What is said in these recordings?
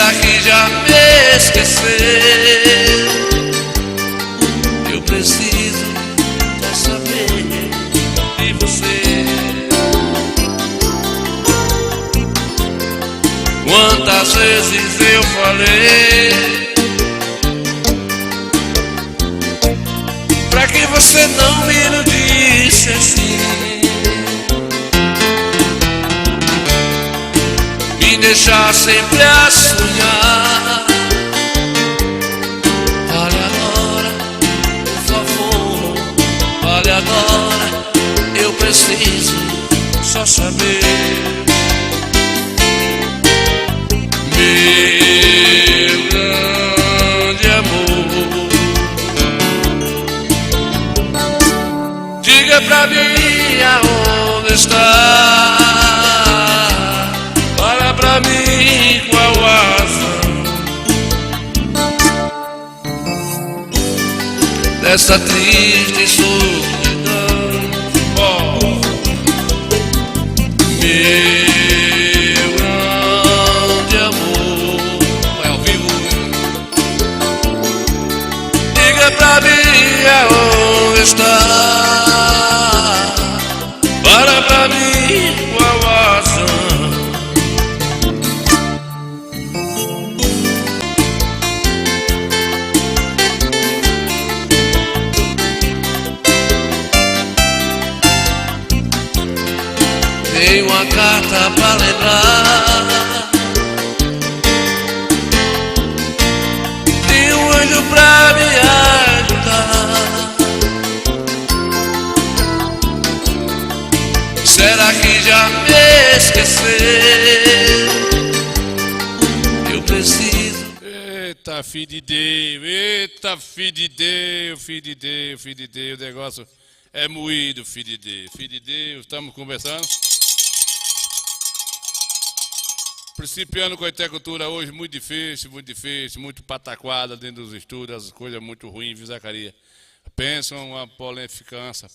Será que já me esqueceu? Eu preciso só saber de você. Quantas vezes eu falei pra que você não me iludisse assim, me deixar sempre a sonhar. Olha agora, por favor, olha agora, eu preciso só saber. Meu grande amor, diga pra mim aonde está. Fala pra mim qual a razão dessa triste solidão. Oh, meu grande amor, é ao vivo. Diga pra mim aonde está. Fala pra mim qual a razão dei uma carta pra lembrar de um anjo pra me ajudar. Será que já me esqueceu? Eu preciso. Eita, filho de Deus, eita, filho de Deus, filho de Deus, filho de Deus, o negócio é moído, filho de Deus, filho de Deus, estamos conversando. Principiando com a intercultura hoje, muito difícil, muito pataquada dentro dos estudos, as coisas muito ruins, viu, Zacarias? Pensam uma polificância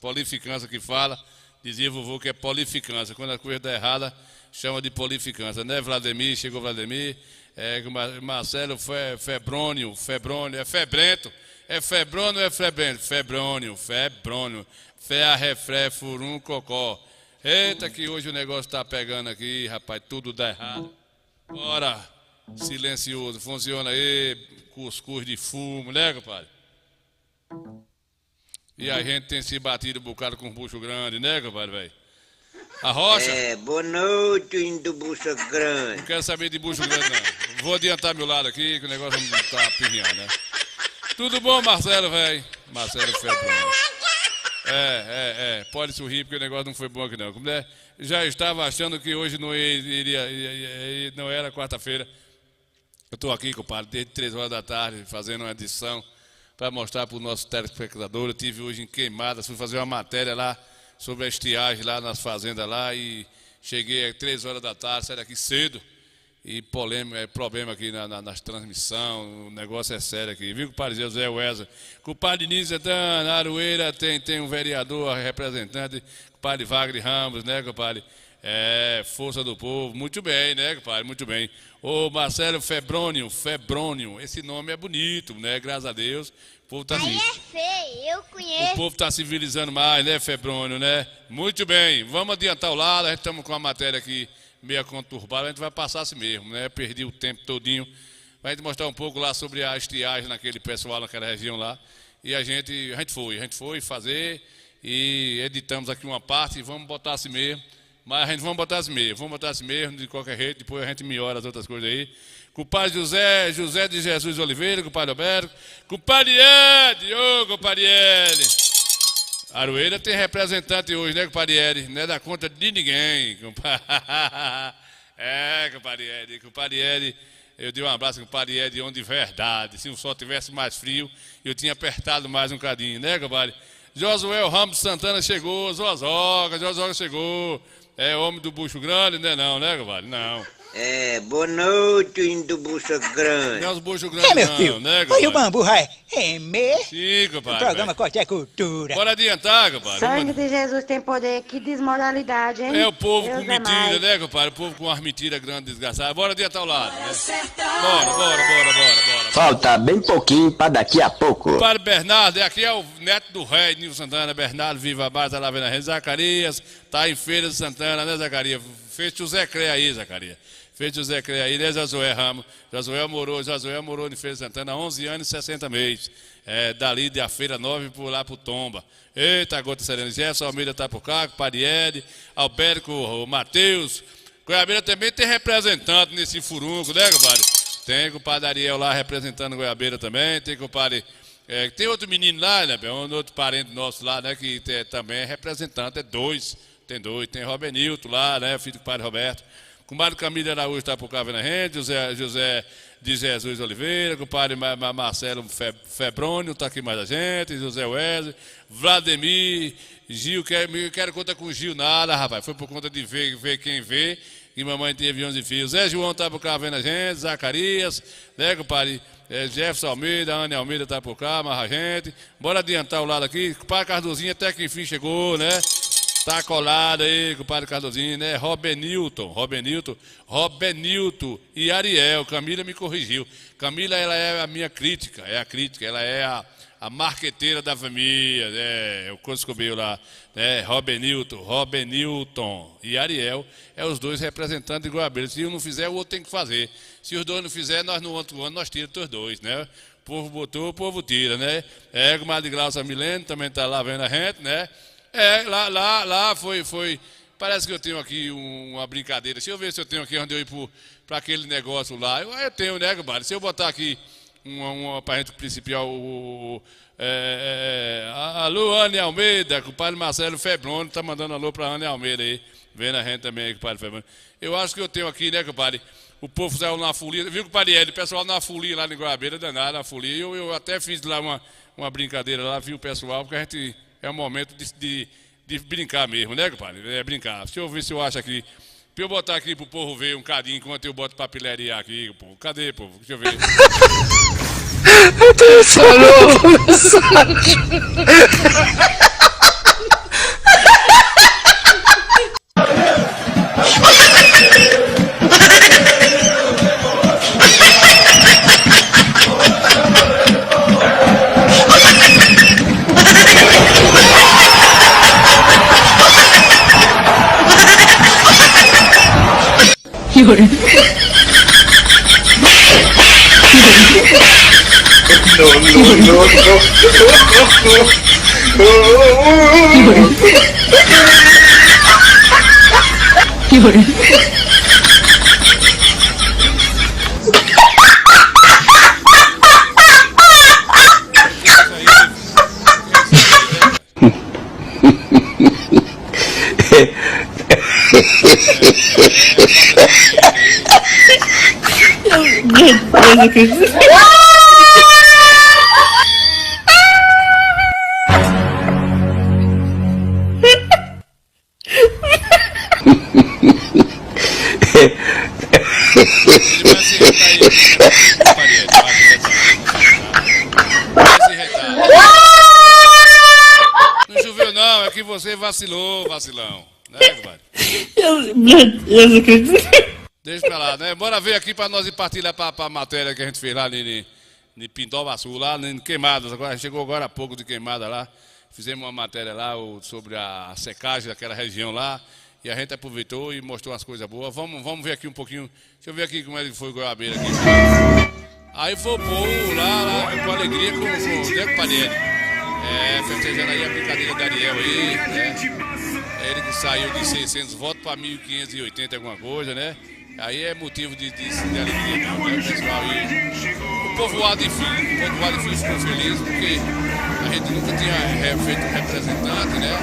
que fala, dizia vovô que é polificância, quando a coisa dá errada, chama de polificância, né, Vladimir? Chegou Vladimir, Marcelo Febrônio, é febrento, é febrônio ou é febrento? Febrônio, fé a refré, furum, cocó. Eita que hoje o negócio tá pegando aqui, rapaz, tudo dá errado. Ora, silencioso, funciona aí, cuscuz de fumo, né, compadre? E a gente tem se batido um bocado com bucho grande, né, compadre, velho? A rocha? Boa noite, indo bucho grande. Não quero saber de bucho grande, não. Vou adiantar meu lado aqui, que o negócio não tá pirriando, né? Tudo bom, Marcelo, velho? Marcelo Febrônio. Pode sorrir, porque o negócio não foi bom aqui, não. Já estava achando que hoje não não era quarta-feira. Eu estou aqui, compadre, desde 3 horas da tarde, fazendo uma edição para mostrar para o nosso telespectador. Eu tive hoje em Queimadas, fui fazer uma matéria lá sobre a estiagem lá nas fazendas lá e cheguei às 3 horas da tarde, saí daqui cedo. E problema aqui nas transmissões, o negócio é sério aqui, viu, compadre José Wesley? Compadre Nino Santana, Aroeira tem um vereador, representante, compadre Wagner Ramos, né, compadre? Força do Povo, muito bem, né, compadre? Muito bem. Ô, Marcelo Febrônio, esse nome é bonito, né, graças a Deus. O povo tá aí é feio, eu conheço. O povo tá civilizando mais, né, Febrônio, né? Muito bem, vamos adiantar o lado, a gente estamos com a matéria aqui meia conturbada, a gente vai passar assim mesmo, né? Perdi o tempo todinho. Vai gente mostrar um pouco lá sobre a estiagem naquele pessoal, naquela região lá. E a gente foi fazer e editamos aqui uma parte e vamos botar assim mesmo. Mas a gente vamos botar assim mesmo, de qualquer jeito, depois a gente melhora as outras coisas aí. Compadre José de Jesus Oliveira, compadre Alberto, compadre Ed, compadre Ed. Aroeira tem representante hoje, né, compadre Ed? Não é da conta de ninguém, compadre. Compadre Ed, eu dei um abraço com o compadre Ed de verdade. Se o sol tivesse mais frio, eu tinha apertado mais um cadinho, né, compadre? Josué Ramos Santana chegou, Josoga chegou. É homem do bucho grande, né, não, né, compadre? Não. Boa noite, indo bucha grande. Não é os buchos grandes, É, meu filho. né, Oi, compadre? o bambu, vai. É mesmo? Sim, O compadre. programa Corte é Cultura. Bora adiantar, compadre. Sangue de Jesus tem poder, que desmoralidade, hein? É o povo Deus com é mentira, mais. né, compadre? O povo com umas mentiras grandes, desgraçadas. Bora adiantar o lado, né? Bora. Falta bem pouquinho pra daqui a pouco. Compadre Bernardo, aqui é o neto do rei, Nilson Santana. Bernardo, viva a barra, tá lá vendo a rede. Zacarias, tá em Feira de Santana, né, Zacarias? Fez José Cré aí, Zacarias. Fez José Cré aí, né, Josué Ramos? Josué morou em Feira de Santana há 11 anos e 60 meses. Dali da Feira 9 por lá pro Tomba. Eita, gota serena. Jefferson Almeida tá por cá, Pariede, Alberto, o Matheus. Goiabeira também tem representante nesse furunco, né, compadre? Tem o compadre Ariel lá representando Goiabeira também. Tem o compadre. Tem outro menino lá, né? Um outro parente nosso lá, né? Que também é representante. Tem dois. Tem Robenilton lá, né? Filho do compadre Roberto. Compadre Camilo Araújo está por cá vendo a gente. José de Jesus Oliveira. Compadre Marcelo Febrônio está aqui mais a gente. José Wesley. Vladimir. Gil, quero contar com o Gil nada, rapaz. Foi por conta de ver quem vê. E mamãe teve 11 filhos. Zé João tá por cá vendo a gente. Zacarias, né, compadre? Jefferson Almeida, Ana Almeida tá por cá, mas a gente. Bora adiantar o lado aqui. Compadre Cardozinho até que enfim chegou, né? Tá colado aí, compadre Cardozinho, né? Robenilton e Ariel. Camila me corrigiu. Camila, ela é a minha crítica, ela é a marqueteira da família, né? Eu descobri lá, né? Robenilton e Ariel é os dois representantes de Goiabeira. Se um não fizer, o outro tem que fazer. Se os dois não fizerem, nós no outro ano nós tiramos os dois, né? O povo botou, o povo tira, né? O Madre Glaucia Milene também tá lá vendo a gente, né? Lá foi. Parece que eu tenho aqui uma brincadeira. Deixa eu ver se eu tenho aqui onde eu ir para aquele negócio lá. Eu tenho, né, compadre? Se eu botar aqui uma para a gente principal, alô, Ana Almeida, compadre Marcelo Febrônio, tá mandando alô para Ana Almeida aí. Vendo a gente também, compadre Febrônio. Eu acho que eu tenho aqui, né, compadre? O povo saiu na folia, viu, compadre Ed? O pessoal na folia lá em Goiabeira, danado, na folia. Eu até fiz lá uma brincadeira lá, viu, o pessoal, porque a gente. É um momento de brincar mesmo, né, compadre? Brincar. Deixa eu ver se eu acho aqui. Pra eu botar aqui pro povo ver um cadinho enquanto eu boto papelaria aqui, povo. Cadê, povo? Deixa eu ver. Eu tô Não choveu não, é que você vacilou, vacilão. Né, compadre? Deixa pra lá, né? Bora ver aqui pra nós ir partir lá pra matéria que a gente fez lá em Pindoba Sul, lá em Queimadas. Agora, chegou agora há pouco de Queimada lá. Fizemos uma matéria lá sobre a secagem daquela região lá. E a gente aproveitou e mostrou umas coisas boas. Vamos ver aqui um pouquinho. Deixa eu ver aqui como é que foi Goiabeira aqui. Aí foi o povo lá com alegria com o Deco Pariede. Festejando aí a brincadeira da Ariel aí, né? Ele que saiu de 600 votos para 1.580 alguma coisa, né? Aí é motivo de alegria, né? O pessoal aí. O povoado, enfim, ficou feliz porque a gente nunca tinha feito um representante, né?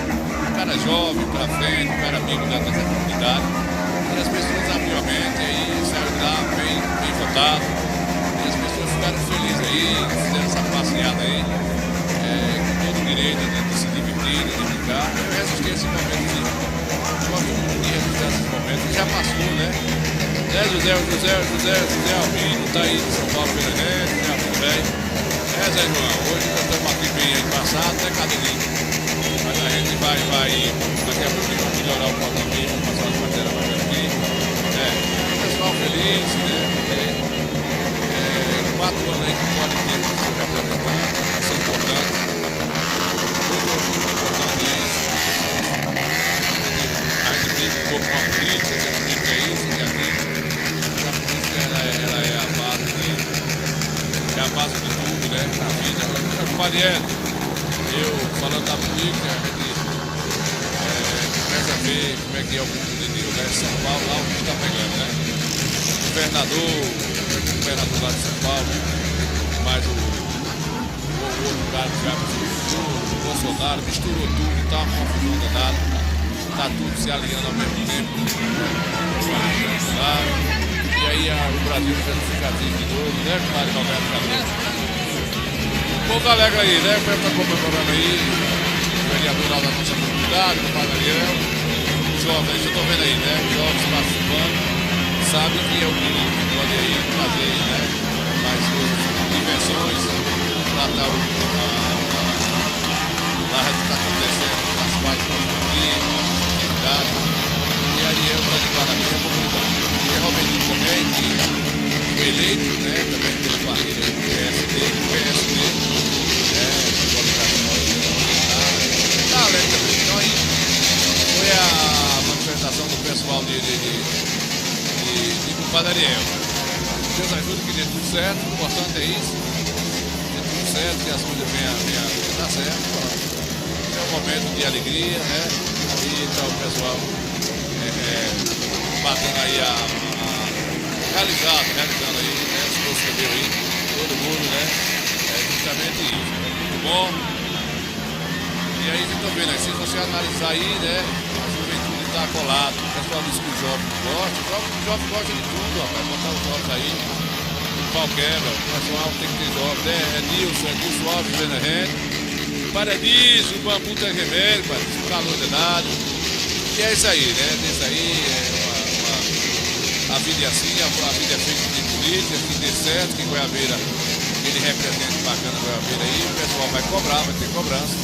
Um cara jovem, pra frente, um cara amigo dessa comunidade. E as pessoas abriram a mente aí, saiu de lá bem votado. E as pessoas ficaram felizes aí, fizeram essa passeada aí, com todo o direito de se divertir, de brincar. Eu resisti a esse momento de registrar esses momentos, que já passou, né? né? José Albino, tá aí de São Paulo pela gente, Zé Albino velho. Zé João, hoje nós estamos aqui bem aí passado, né, Cadelinho? Mas a gente vai, daqui a pouco vamos melhorar o porta-vídeo, vamos passar as matérias mais aqui. O pessoal feliz, né? 4 anos aí que pode ter que se representar, isso é importante. Muito importante isso. A gente brinca um pouco com a política, que a política é isso, que é aquilo. A política ela é a base de tudo, né? Na vida. Marielle, eu falando da política, a gente começa a ver como é que é o mundo de Deus, né? São Paulo, lá o que está pegando, né? O governador lá de São Paulo, mas o outro cara que já misturou, o Bolsonaro misturou tudo e tá uma confusão danada, tá tudo se alinhando ao mesmo tempo. E aí o Brasil fez ficar de novo, né? Com o Mário Roberto Carlos. Um pouco alegre aí, né? O pessoal tá comemorando aí, o vereador lá da nossa comunidade, o Padre Ariel, os jovens, eu tô vendo aí, né? Os jovens participando, sabem que é o menino que pode aí fazer, né? Mais coisas, invenções, tratar lá já está acontecendo, as partes da família, atividade. E Ariel está de parabéns à comunidade. E Robertinho também, que foi eleito, né? Também pelo partido do PSD, tá além também. Então aí foi a manifestação do pessoal de Padre Ariel. Deus ajuda que dê tudo certo, o importante é isso. Dê tudo certo, que as coisas venham a dar certo. É um momento de alegria, né? Aí está o pessoal batendo aí realizando aí, né? Se você viu aí, todo mundo, né? É justamente isso. Muito bom. E aí vocês estão vendo aí, se você analisar aí, né? A juventude está colado. O pessoal diz que o jovem gosta, o jovem gosta de tudo, rapaz. Botar os jovens aí, o pau quebra, o pessoal tem que ter jovem, né? É Nilson Alves vendo a gente. Para disso, o bambu tem remédio, pai, o calor danado. E é isso aí, né? Isso aí a vida é assim, a vida é feita de política, que dê certo, que Goiabeira, ele representa bacana a Goiabeira aí, o pessoal vai cobrar, vai ter cobrança.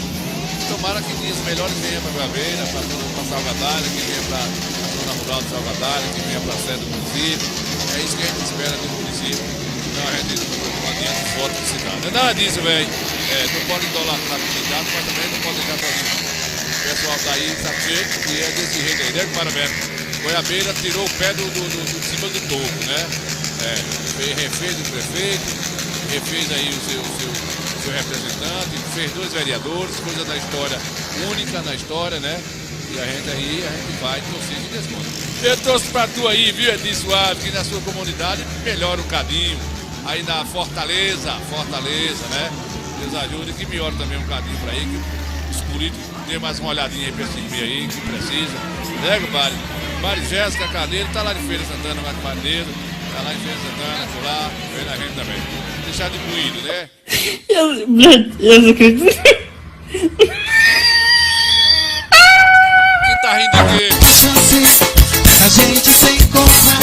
Tomara que dias melhores venham para Goiabeira, para Salgadalha, que venha para a zona rural de Salgadalha, que venha para a sede do município. É isso que a gente espera do município. Então a gente não adianta foto de cidade. Não é nada disso, velho. Não pode idolatrar a comunidade, mas também não pode deixar sozinho. O pessoal tá aí satisfeito e é desse jeito aí, né? Parabéns. Goiabeira tirou o pé de cima do topo, né? Refez o prefeito, refez aí o seu representante, fez 2 vereadores, coisa da história, única na história, né? E a gente vai torcer de desconto. Eu torço pra tu aí, viu, Edi Suave, que na sua comunidade melhora um cadinho. Aí na Fortaleza, né? Deus ajude que melhore também um cadinho pra aí, que os políticos dê mais uma olhadinha aí pra esse meio aí, que precisa. Né, compadre? Mari Jéssica Carneiro, tá lá de Feira Santana, Mari Carneiro, tá lá em Feira Santana, por lá, vendo a gente também. Deixar diluído, né? Quem tá rindo aqui? A gente se encontrar,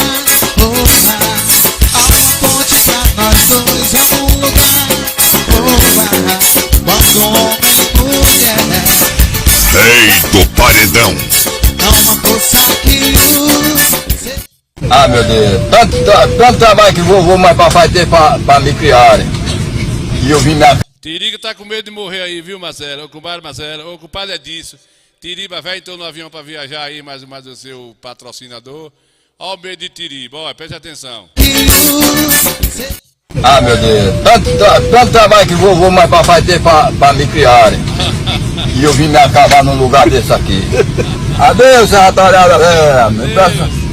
há uma ponte pra nós dois em algum lugar. Quando homem e mulher, Eita, paredão. há uma força que Ah, meu Deus, tanto trabalho que vovô mais papai teve pra me criarem. E eu vim minha... Tiriga tá com medo de morrer aí, viu, Marcelo? O compadre Marcelo, o compadre é disso. Tiriba, vai então no avião pra viajar aí, mais o seu patrocinador. Olha o medo de Tiriba, olha, preste atenção. Ah, meu Deus, tanto trabalho que vovô mais papai teve pra me criarem. E eu vim me acabar num lugar desse aqui. Adeus, ratalhada velha.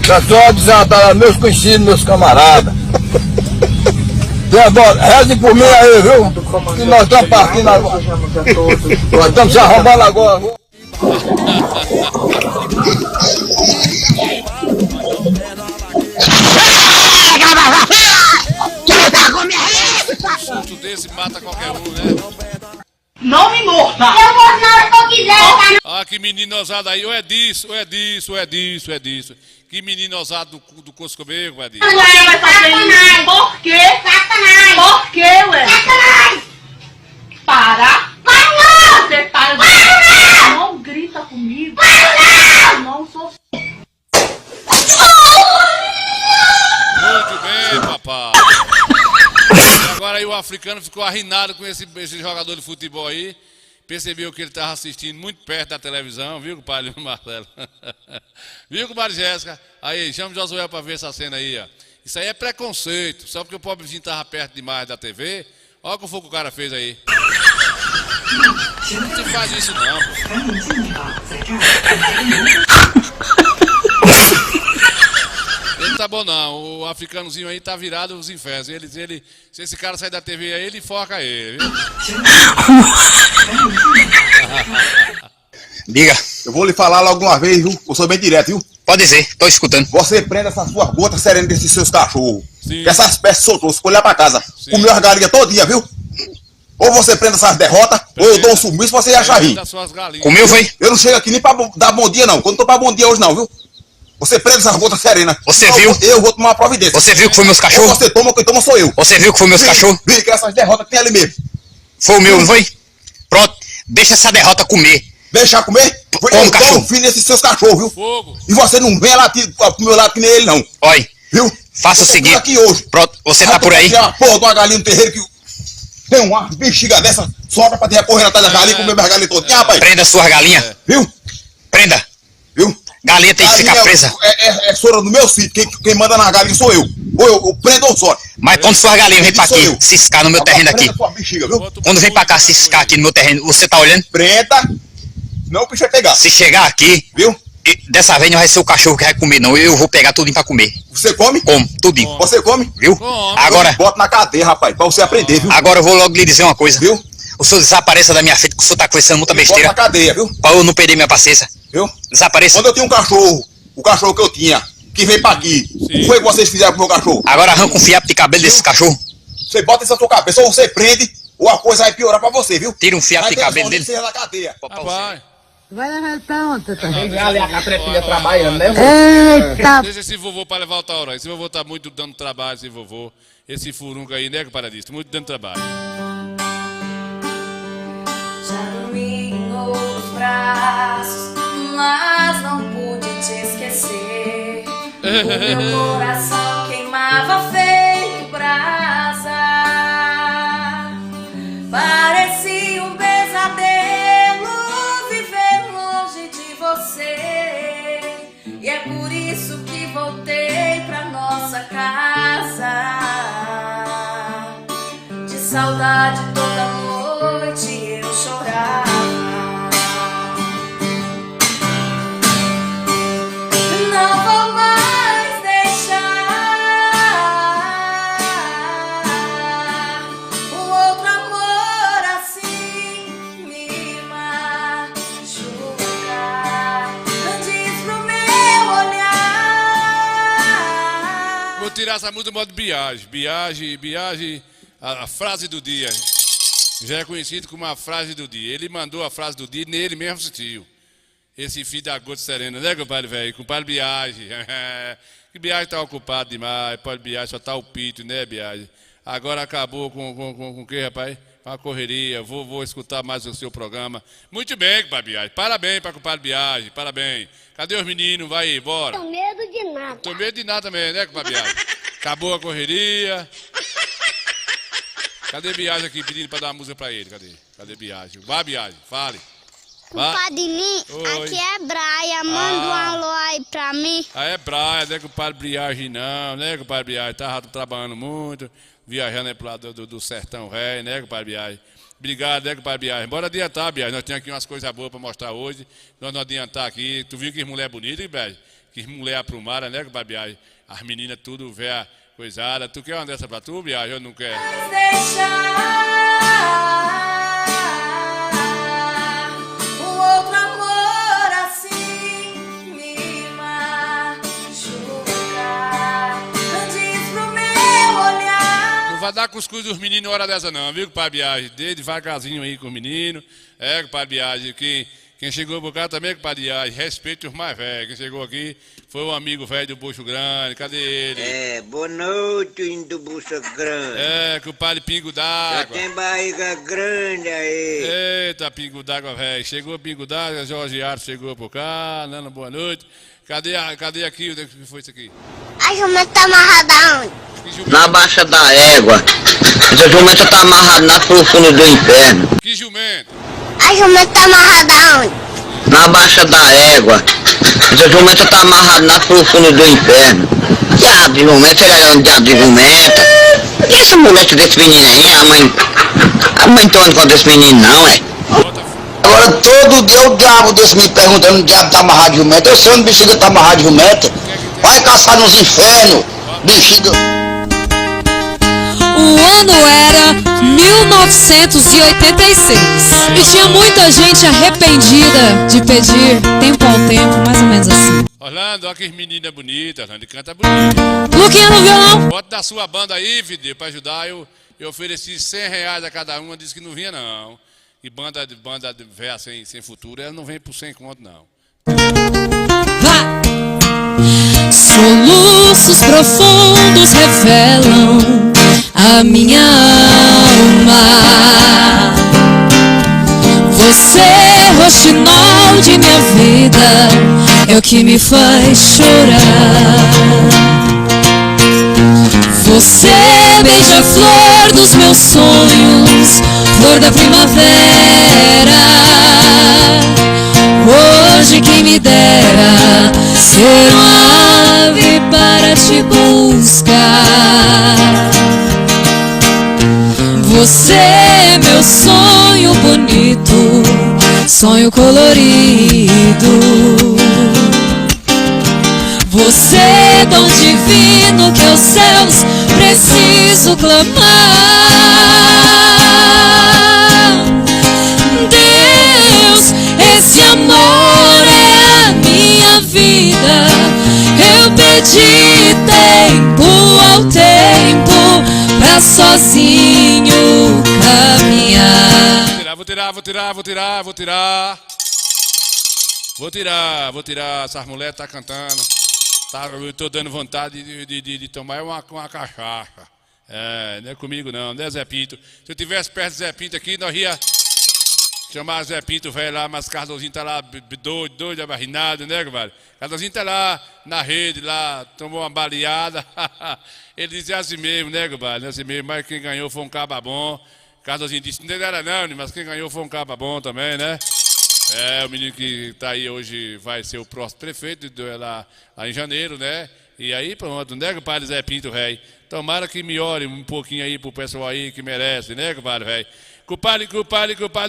Pessoal desatalhada, meus conhecidos, meus camaradas. Rezem por mim aí, viu? Que nós estamos partindo agora. Nós estamos se arrombando agora. Um susto desse mata qualquer um, né? Não me morda! Eu vou na hora que eu quiser, tá? Ah, que menino ousado aí, ou é disso. Que menino ousado do Coscomê, compadre. Não vai fazer isso. Por quê? Satanás. Por quê, ué? Satanás. Para. Para. Você para. Não grita comigo. Para. Não sou... Muito bem, papai. E agora aí o africano ficou arrinado com esse jogador de futebol aí. Percebeu que ele estava assistindo muito perto da televisão, viu, compadre Marcelo? Viu, compadre Jéssica? Aí, chama o Josué para ver essa cena aí, ó. Isso aí é preconceito. Só porque o pobrezinho estava perto demais da TV. Olha o que foi que o cara fez aí. Não se faz isso não, pô. Ele tá bom não, o africanozinho aí tá virado os infernos. Se esse cara sair da TV aí, ele foca ele, viu? Diga. Eu vou lhe falar logo uma vez, viu? Eu sou bem direto, viu? Pode dizer, tô escutando. Você prenda essas suas gotas serenas desses seus cachorros. Sim. Que essas peças soltou, ficou lá pra casa. Sim. Comeu as galinhas todinha, viu? Ou você prenda essas derrotas, ou eu dou um sumiço pra você achar rir. Comeu, foi? Eu não chego aqui nem pra dar bom dia, não. Eu não tô pra bom dia hoje, não, viu? Você prende essas gotas serenas. Você então, viu? Eu vou tomar uma providência. Você viu que foi meus cachorros? Ou você toma, quem toma sou eu. Você viu que foi meus cachorros? Vi que essas derrotas tem ali mesmo. Foi o meu, não foi? Pronto, deixa essa derrota comer. Deixar comer? Como cachorro? Eu fim nesses seus cachorros, viu? Fogo. E você não vem lá pro meu lado que nem ele, não. Olha, viu? faça o seguinte. Aqui hoje. Pronto, você tá por aí? Tem uma porra de uma galinha no terreiro que tem uma bexiga dessa, sobra pra ter correndo atrás da galinha e comer minhas galinhas todinhas, rapaz. Prenda suas galinhas. Viu? Prenda. Viu? Galinha tem que ficar presa. É sora do meu sítio. Quem manda nas galinhas sou eu. Ou eu prendo ou só. Mas quando suas galinhas vem pra aqui, eu. ciscar no meu terreno aqui. Bexiga, viu? Quando vem pra cá ciscar aqui no meu terreno, você tá olhando? Prenda. Não precisa pegar. Se chegar aqui, viu? Dessa vez não vai ser o cachorro que vai comer, não. Eu vou pegar tudinho pra comer. Você come? Como, tudinho. Você come? Viu? Agora. Bota na cadeia, rapaz, pra você aprender, viu? Agora eu vou logo lhe dizer uma coisa. Viu? O senhor desapareça da minha frente, que o senhor tá conversando muita besteira. Bota na cadeia, viu? Pra eu não perder minha paciência. Viu? Desapareça. Quando eu tinha um cachorro, o cachorro que eu tinha, que veio pra aqui, o que foi que vocês fizeram pro meu cachorro? Agora arranca um fiapo de cabelo desse cachorro. Você bota isso na sua cabeça, ou você prende, ou a coisa vai piorar pra você, viu? Tira um fiapo de cabelo dele. Você na cadeia. Vai. Vai levar ele pra onde, Tata? Ali a catrepilha trabalhando, né? Eita! Deixa esse vovô pra levar outra hora. Esse vovô tá muito dando trabalho, esse vovô. Esse furunca aí, né, paradista? Muito dando trabalho. Já dormi em outros braços, mas não pude te esquecer. O meu coração queimava feito brasa. Parecia um pesadelo viver longe de você. E é por isso que voltei pra nossa casa. De saudade toda noite eu chorava. Não vou mais deixar um outro amor assim me machucar. Diz pro meu olhar. Vou tirar essa música do modo Biage. Biage, a frase do dia. Já é conhecido como a frase do dia. Ele mandou a frase do dia e nele mesmo assistiu. Esse filho da gota serena, né, compadre velho? Compadre Biage. Que Biage tá ocupado demais. Compadre Biage só tá o pito, né, Biage? Agora acabou com o que, rapaz? Com a correria. Vou escutar mais o seu programa. Muito bem, compadre Biage. Parabéns para compadre Biage. Parabéns. Cadê os meninos? Vai aí, bora. Tô medo de nada. Tô medo de nada também, né, compadre Biage? Acabou a correria. Cadê Biage aqui pedindo pra dar uma música pra ele? Cadê Biage? Vai, Biage, fale. Compadrinho, aqui é Braia. Manda um alô aí pra mim. Ah, é Braia, não é compadre Biage não, né, compadre Biage? Tava trabalhando muito, viajando aí pro lado do sertão velho, né, compadre Biage? Obrigado, né, compadre Biage? Bora adiantar, Biage. Nós temos aqui umas coisas boas pra mostrar hoje. Nós não adiantar aqui. Tu viu que mulher bonita, Biage? Que mulher aprumada, né, compadre Biage? As meninas tudo véia coisada. Tu quer uma dessa pra tu, Biage? Eu não quero. Um outro amor assim me machucar. Diz pro meu olhar. Não vai dar cuscuz dos meninos hora dessa não, viu, compadre Biage? Dê devagarzinho aí com os meninos. É, compadre Biage, Quem chegou por cá também, compadre Iage, respeite os mais velhos. Quem chegou aqui foi um amigo velho do Bucho Grande, cadê ele? Boa noite, índio do Bucho Grande. Compadre Pingo Já d'Água. tem barriga grande aí. Eita, Pingo d'Água, velho. Chegou Pingo d'Água, Jorge Arthur chegou por cá, Nana, boa noite. Cadê aqui? O que foi isso aqui? A jumenta tá amarrada onde? Na baixa da égua. Essa jumenta tá amarrada nas profundas do inferno. Que jumento? A jumenta tá amarrada onde? Na baixa da égua. Essa jumenta tá amarrada nas profundas do inferno. Diabo de jumenta, ele é um diabo de jumenta. E essa mulher desse menino aí, a mãe torna contra esse menino não, é? Agora todo dia o diabo desse me perguntando, o diabo tá amarrado de jumenta. Eu sei onde bexiga tá amarrado de jumenta. Vai caçar nos infernos, bexiga. O ano era 1986 e tinha muita gente arrependida de pedir tempo ao tempo, mais ou menos assim. Orlando, olha que menina bonita, Orlando, canta bonito. Luquinha no violão. Bota da sua banda aí, Fidel, pra ajudar. Eu ofereci R$100 a cada uma, disse que não vinha não. E banda véia sem futuro, ela não vem por 100 conto não. Soluços profundos revelam a minha alma. Você, roxinol de minha vida, é o que me faz chorar. Você, beija-flor dos meus sonhos, flor da primavera. Hoje quem me dera ser uma ave para te buscar. Você é meu sonho bonito, sonho colorido. Você é dom divino que aos céus preciso clamar. Deus, esse amor é a minha vida. Eu pedi tempo ao tempo pra sozinho caminhar. Vou tirar. Essas mulheres tá cantando. Eu tô dando vontade de tomar uma cachaça. Não é comigo não é Zé Pinto. Se eu tivesse perto de Zé Pinto aqui, nós ia chamar Zé Pinto, velho lá, mas Cardozinho tá lá doido, abarrinado, né, compadre? Cardozinho tá lá na rede, lá, tomou uma baleada. Ele dizia assim mesmo, né, compadre? Assim mesmo, mas quem ganhou foi um caba bom. Cardozinho disse, não era não, mas quem ganhou foi um caba bom também, né? O menino que tá aí hoje vai ser o próximo prefeito lá em janeiro, né? E aí pronto, né, compadre Zé Pinto, velho? Tomara que melhore um pouquinho aí pro pessoal aí que merece, né, compadre, velho? Compadre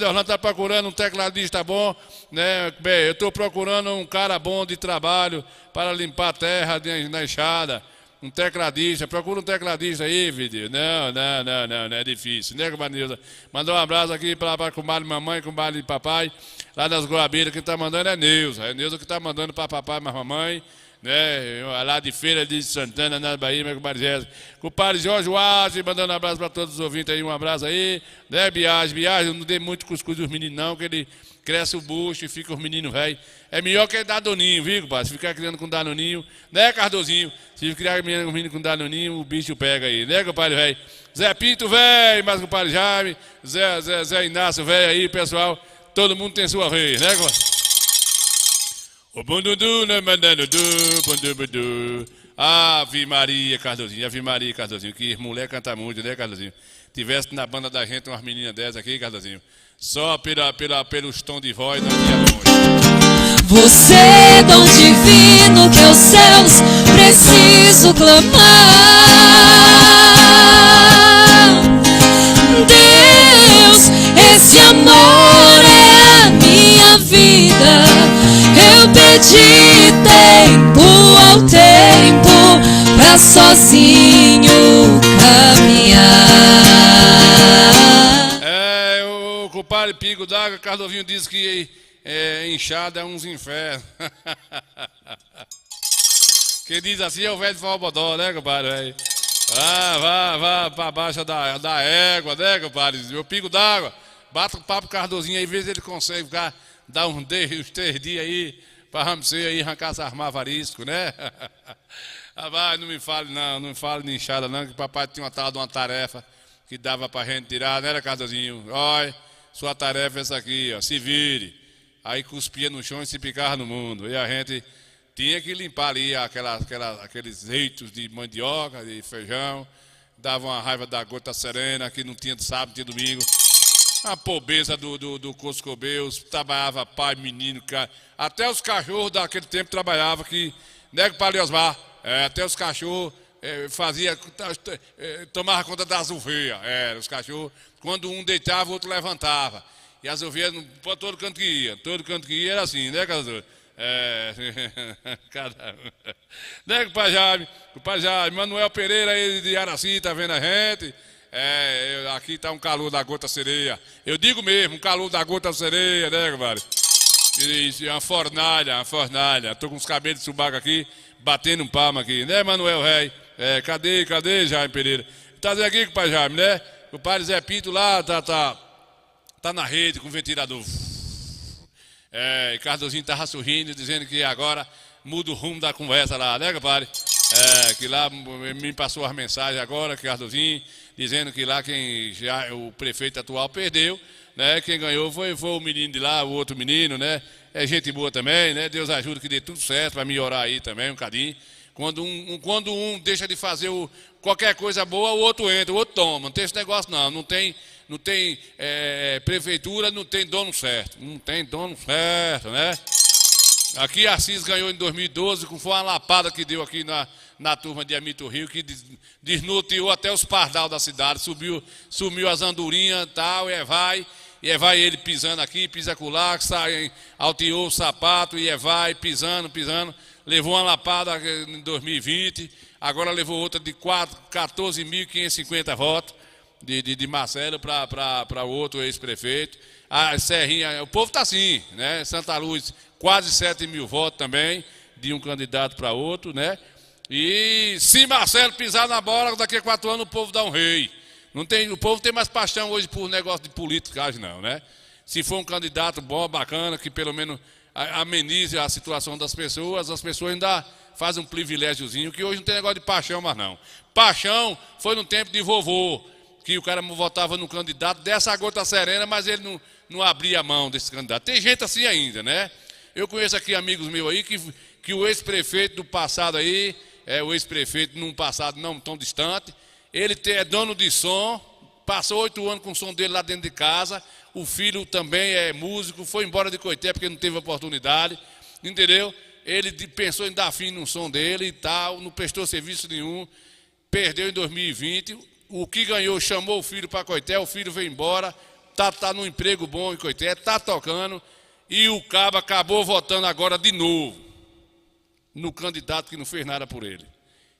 Orlando tá procurando um tecladista bom, né? Bem, eu tô procurando um cara bom de trabalho para limpar a terra na enxada. Um tecladista, procura um tecladista aí, vídeo. Não, é difícil, né, compadre Nilza? Mandou um abraço aqui para comadre mamãe, comadre papai, lá das Goiabeiras, quem tá mandando é Neuza. É Neuza que tá mandando para papai e mamãe, né? Lá de Feira de Santana, na Bahia, meu compadre Jéssica. Compadre Jorge Washington, mandando um abraço para todos os ouvintes aí, um abraço aí. Né, Biagem, eu não dei muito cuscuz dos meninos não, que ele cresce o bucho e fica os meninos velhos. É melhor que Danoninho, viu, compadre? Se ficar criando com Danoninho, né, Cardozinho? Se criar menino com Danoninho, o bicho pega aí, né, compadre velho? Zé Pinto, velho, mais compadre Jaime, Zé Inácio, velho aí, pessoal. Todo mundo tem sua vez, né, compadre? O bundudu, né, mandanudu, bundubudu. Ave Maria, Cardozinho, que mulher canta muito, né, Cardozinho? Tivesse na banda da gente umas meninas dessas aqui, Cardozinho. Só pelos tons de voz nós ia longe. Você é dom divino que aos céus preciso clamar. Deus, esse amor é a minha vida. Eu pedi tempo ao tempo pra sozinho caminhar. O compadre Pingo d'Água, Cardovinho disse que inchada é uns infernos. Quem diz assim é o velho de Falbodó, né, compadre? Vá pra baixo da égua, né, compadre? Meu Pingo d'Água, bata o papo Cardozinho aí, vê se ele consegue ficar dar uns 3 dias aí, para você aí arrancar essas mavariscos, né? Rapaz, não me fale de inchada não, que o papai tinha uma tarefa que dava pra gente tirar, não era, Cardozinho? Olha, sua tarefa é essa aqui, ó, se vire. Aí cuspia no chão e se picava no mundo. E a gente tinha que limpar ali aqueles reitos de mandioca, de feijão. Dava uma raiva da gota serena, que não tinha de sábado, tinha domingo. A pobreza do Coscobeus, trabalhava pai, menino, cara. Até os cachorros daquele tempo trabalhavam, que nego para Leosmar. Até os cachorros tomava conta das ovelhas. Os cachorros, quando um deitava, o outro levantava. E as ovelhas, por todo canto que ia era assim, né, Casador? Cada um. Né, compadre Jaime, Manuel Pereira aí de Araci, tá vendo a gente? Aqui tá um calor da gota sereia. Eu digo mesmo, um calor da gota sereia, né, compadre? Isso, uma fornalha. Tô com os cabelos de subaco aqui, batendo um palmo aqui, né, Manuel Rei? Cadê Jaime Pereira? Tá dizendo aqui, compadre Jaime, né? O padre Zé Pinto lá tá na rede com o ventilador. E Cardozinho tava sorrindo, dizendo que agora muda o rumo da conversa lá, né, compadre? Que lá me passou as mensagens agora, Cardozinho, dizendo que lá o prefeito atual perdeu, né? Quem ganhou foi o menino de lá, o outro menino, né? É gente boa também, né? Deus ajuda que dê tudo certo para melhorar aí também um cadinho. Quando um deixa de fazer qualquer coisa boa, o outro entra, o outro toma. Não tem esse negócio não, não tem prefeitura, não tem dono certo. Não tem dono certo, né? Aqui Assis ganhou em 2012, foi uma lapada que deu aqui na turma de Amito Rio, que desnorteou até os pardal da cidade, sumiu as andorinhas e tal, e vai ele pisando aqui, pisa acolá, alteou o sapato, e vai pisando, levou uma lapada em 2020, agora levou outra de 14.550 votos de Marcelo para o outro ex-prefeito. A Serrinha, o povo está assim, né? Santa Luz, quase 7.000 votos também, de um candidato para outro, né? E se Marcelo pisar na bola, daqui a 4 anos o povo dá um rei. O povo tem mais paixão hoje por negócio de politicagem, não, né? Se for um candidato bom, bacana, que pelo menos amenize a situação das pessoas, as pessoas ainda fazem um privilégiozinho, que hoje não tem negócio de paixão mais não. Paixão foi no tempo de vovô, que o cara votava no candidato dessa gota serena, mas ele não abria a mão desse candidato. Tem gente assim ainda, né? Eu conheço aqui amigos meus aí que o ex-prefeito do passado aí, o ex-prefeito num passado não tão distante, ele é dono de som, passou 8 anos com o som dele lá dentro de casa, o filho também é músico, foi embora de Coité porque não teve oportunidade, entendeu? Ele pensou em dar fim no som dele e tal, não prestou serviço nenhum, perdeu em 2020, o que ganhou chamou o filho para Coité, o filho veio embora, tá num emprego bom em Coité, tá tocando, e o cabo acabou votando agora de novo no candidato que não fez nada por ele.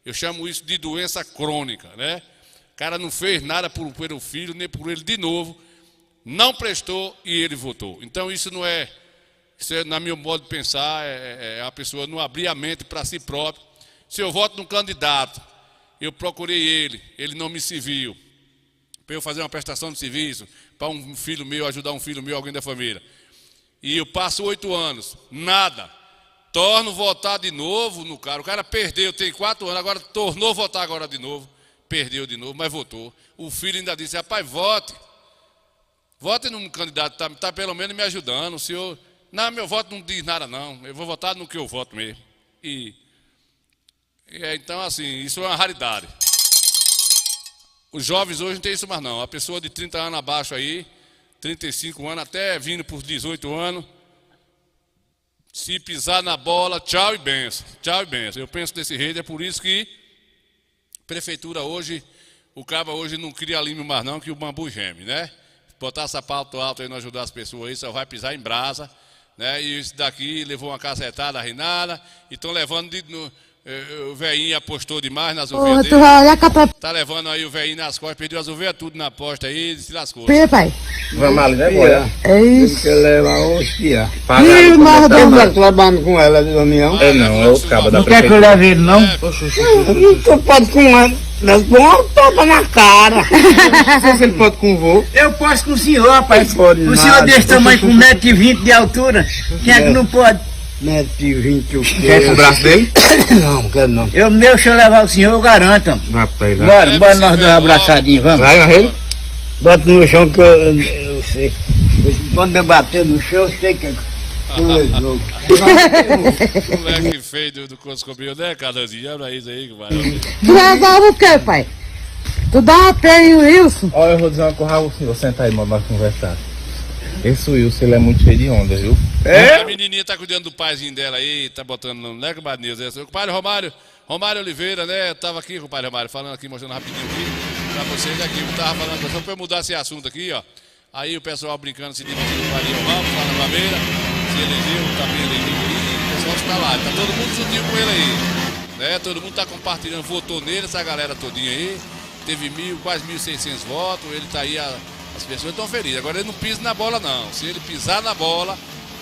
Eu chamo isso de doença crônica, né? O cara não fez nada pelo filho, nem por ele de novo, não prestou e ele votou. Então isso na meu modo de pensar, a pessoa não abrir a mente para si próprio. Se eu voto num candidato, eu procurei ele não me serviu, para eu fazer uma prestação de serviço, para um filho meu, ajudar um filho meu, alguém da família. E eu passo 8 anos, nada. Torno votar de novo no cara. O cara perdeu, tem 4 anos, agora tornou a votar agora de novo. Perdeu de novo, mas votou. O filho ainda disse, rapaz, vote. Vote num candidato, tá pelo menos me ajudando. O senhor, não, meu voto não diz nada não. Eu vou votar no que eu voto mesmo. Então, assim, isso é uma raridade. Os jovens hoje não tem isso mais não. A pessoa de 30 anos abaixo aí, 35 anos, até vindo por 18 anos, se pisar na bola, tchau e benção. Tchau e benção. Eu penso desse jeito, é por isso que prefeitura hoje, o cabo hoje não cria língua mais não, que o bambu geme, né? Botar sapato alto aí não ajudar as pessoas aí, só vai pisar em brasa, né? E isso daqui levou uma cacetada rinada, e estão levando o velhinho apostou demais nas ovelhas dele. Tá levando aí o velhinho nas costas, perdeu as ovelhas tudo na aposta aí, se lascou. Pai. Vamos ali, né, boia? É isso. Que leva a hostia. E nós Tá trabalhando com ela de caminhão? Não, é o cabo da prefeitura. Não quer que eu leve ele, não? Não pode com ela. Nós vamos um topa na cara. Não sei se ele pode com o vô. Eu posso com o senhor, rapaz. Pode O senhor nada. desse tamanho com 1,20 m de altura. Quem é que não pode? 1,20 m o quê? Quer com o braço dele? Não, quero não. Se eu levar o senhor, eu garanto. Vai pra ele, vai. Bora nós dois abraçadinhos, vamos. Vai, Marrelo. Bota no chão que eu sei. Quando eu bater no chão, eu sei que é louco. Moleque feio do Coscobril, né, Carlãozinho? Olha isso aí, que vai. Tu resolve o quê, pai? Tu dá uma pé em Wilson? Olha, eu vou dizer uma coisa, senhor. Senta aí, nós conversar. Esse Wilson, ele é muito cheio de onda, viu? A menininha tá cuidando do paizinho dela aí, tá botando no né, que Badnilson. O compadre Romário Oliveira, né? Tava aqui, compadre Romário, falando aqui, mostrando rapidinho aqui pra vocês aqui. Eu tava falando, só pra eu mudar esse assunto aqui, ó. Aí o pessoal brincando, se divertindo com o Ariel Ramos, lá na Babeira, se elegeu, tá bem elegido aí, o pessoal está lá, tá todo mundo juntinho com ele aí, né? Todo mundo tá compartilhando, votou nele, essa galera todinha aí, teve quase 1.600 votos, ele tá aí, as pessoas estão felizes. Agora ele não pisa na bola não, se ele pisar na bola,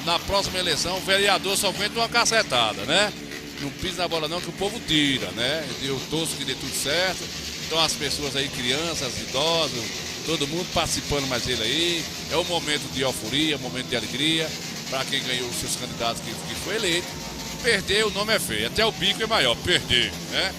na próxima eleição, o vereador só aguenta uma cacetada, né? Não pisa na bola não, que o povo tira, né? Eu torço que dê tudo certo, então as pessoas aí, crianças, idosos, todo mundo participando mais dele aí. É um momento de euforia, um momento de alegria para quem ganhou os seus candidatos que foi eleito. Perder, o nome é feio, até o bico é maior, perder, né?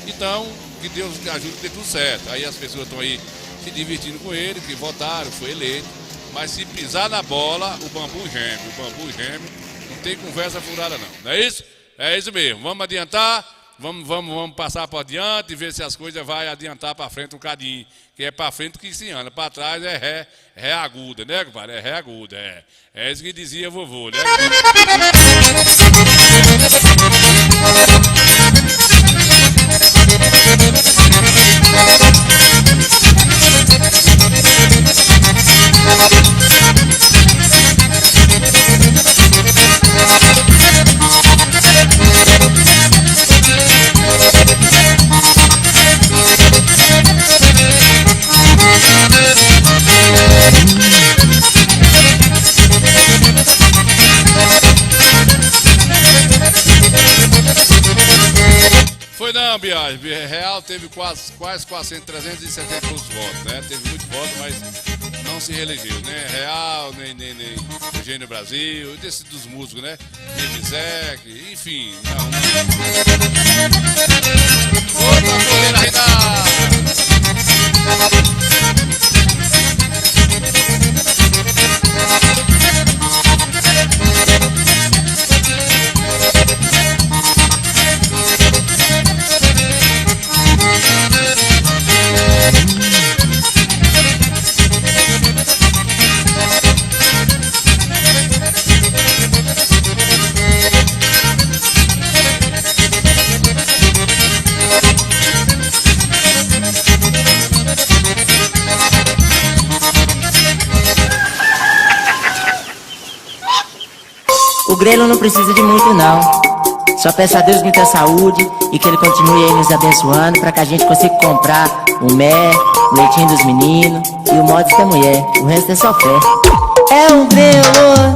Então, que Deus ajude a ter tudo certo. Aí as pessoas estão aí se divertindo com ele, que votaram, foi eleito. Mas se pisar na bola, o bambu geme, não tem conversa furada não. Não é isso? É isso mesmo. Vamos adiantar. Vamos passar para adiante e ver se as coisas vão adiantar para frente um bocadinho. Que é para frente que se anda, para trás é ré aguda, né, compadre? É ré aguda, é isso que dizia vovô, né? Foi não, Biagem. Real teve quase 370 votos, né? Teve muito voto, mas não se reelegeu, né? Real, nem Eugênio Brasil, desse dos músicos, né? Zec, enfim. Outra correira, Reinaldo! O Grelo não precisa de muito não. Só peço a Deus muita saúde e que ele continue aí nos abençoando pra que a gente consiga comprar o mel, o leitinho dos meninos e o mods da mulher. O resto é só fé. É o Grelo.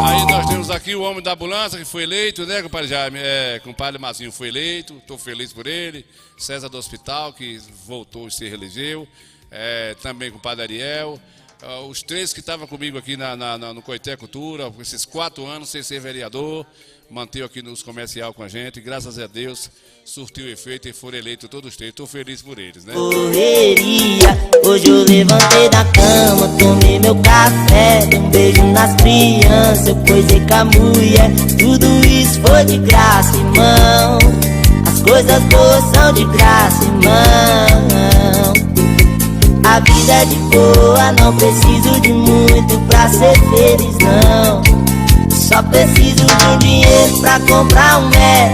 Aí nós temos aqui o homem da ambulância que foi eleito, né, compadre Jaime? Compadre Mazinho foi eleito, tô feliz por ele. César do Hospital, que voltou e se reelegeu. Também compadre Ariel. Os três que estavam comigo aqui no Coité Cultura, esses 4 anos sem ser vereador, manteve aqui nos comercial com a gente, graças a Deus surtiu efeito e foram eleitos todos os três. Estou feliz por eles, né? Correria, hoje eu levantei da cama, tomei meu café, dei um beijo nas crianças, eu coisei com a mulher, tudo isso foi de graça, irmão. As coisas boas são de graça, irmão. A vida é de boa, não preciso de muito pra ser feliz, não. Só preciso de um dinheiro pra comprar um mel,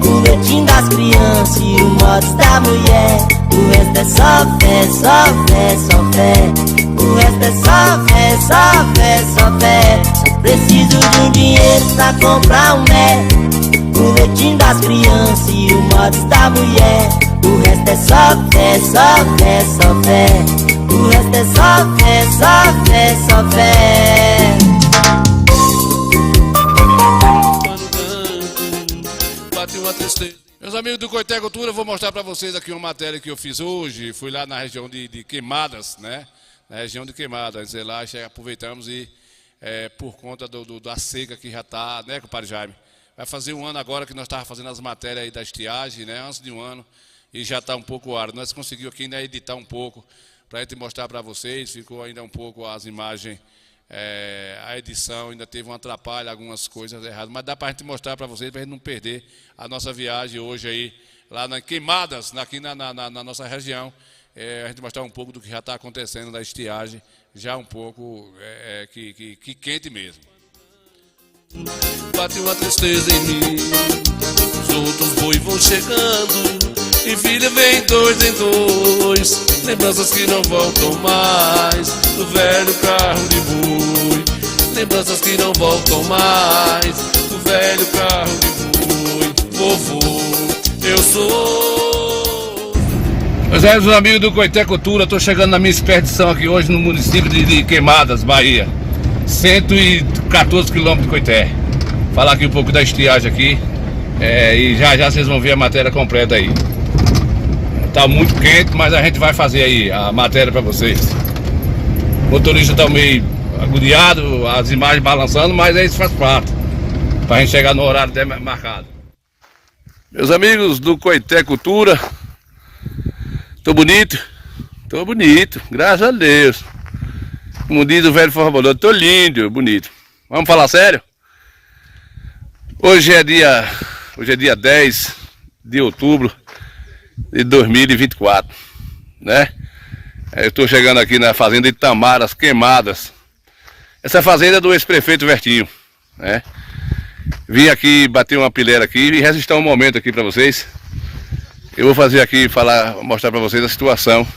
o leitinho das crianças e o mods da mulher. O resto é só fé, só fé, só fé. O resto é só fé, só fé, só fé. Só preciso de um dinheiro pra comprar um mel, o leitinho das crianças e o mods da mulher. O resto é só fé, só fé, só fé. O resto é só fé, só fé, só fé. Meus amigos do Coité Cultura, eu vou mostrar para vocês aqui uma matéria que eu fiz hoje. Fui lá na região de Queimadas, né? Na região de Queimadas. Sei lá, aproveitamos e por conta da seca que já está, né, compadre Jaime? Vai fazer um ano agora que nós estávamos fazendo as matérias aí da estiagem, né? Antes de um ano, e já está um pouco árido. Nós conseguimos aqui ainda editar um pouco para a gente mostrar para vocês. Ficou ainda um pouco as imagens, a edição ainda teve um atrapalho, algumas coisas erradas. Mas dá para a gente mostrar para vocês, para a gente não perder a nossa viagem hoje aí, lá na Queimadas, aqui na nossa região. A gente mostrar um pouco do que já está acontecendo da estiagem, já um pouco que quente mesmo. Bate uma tristeza em mim, os outros boi vão chegando, e filha vem dois em dois, lembranças que não voltam mais, do velho carro de boi, lembranças que não voltam mais, do velho carro de boi, vovô, eu sou. Meus amigos do Coité Cultura, estou chegando na minha expedição aqui hoje no município de Queimadas, Bahia. 114 quilômetros de Coité. Falar aqui um pouco da estiagem aqui. E já vocês vão ver a matéria completa aí. Tá muito quente, mas a gente vai fazer aí a matéria para vocês. O motorista tá meio agoniado, as imagens balançando, mas isso faz parte, pra gente chegar no horário marcado. Meus amigos do Coité Cultura, tô bonito, graças a Deus. Como diz o velho formador, tô lindo, bonito. Vamos falar sério? Hoje é dia 10 de outubro de 2024, né? Eu estou chegando aqui na fazenda Itamaras, Queimadas. Essa fazenda é do ex-prefeito Vertinho, né? Vim aqui bater uma pilera aqui e resistir um momento aqui para vocês. Eu vou fazer aqui, mostrar para vocês a situação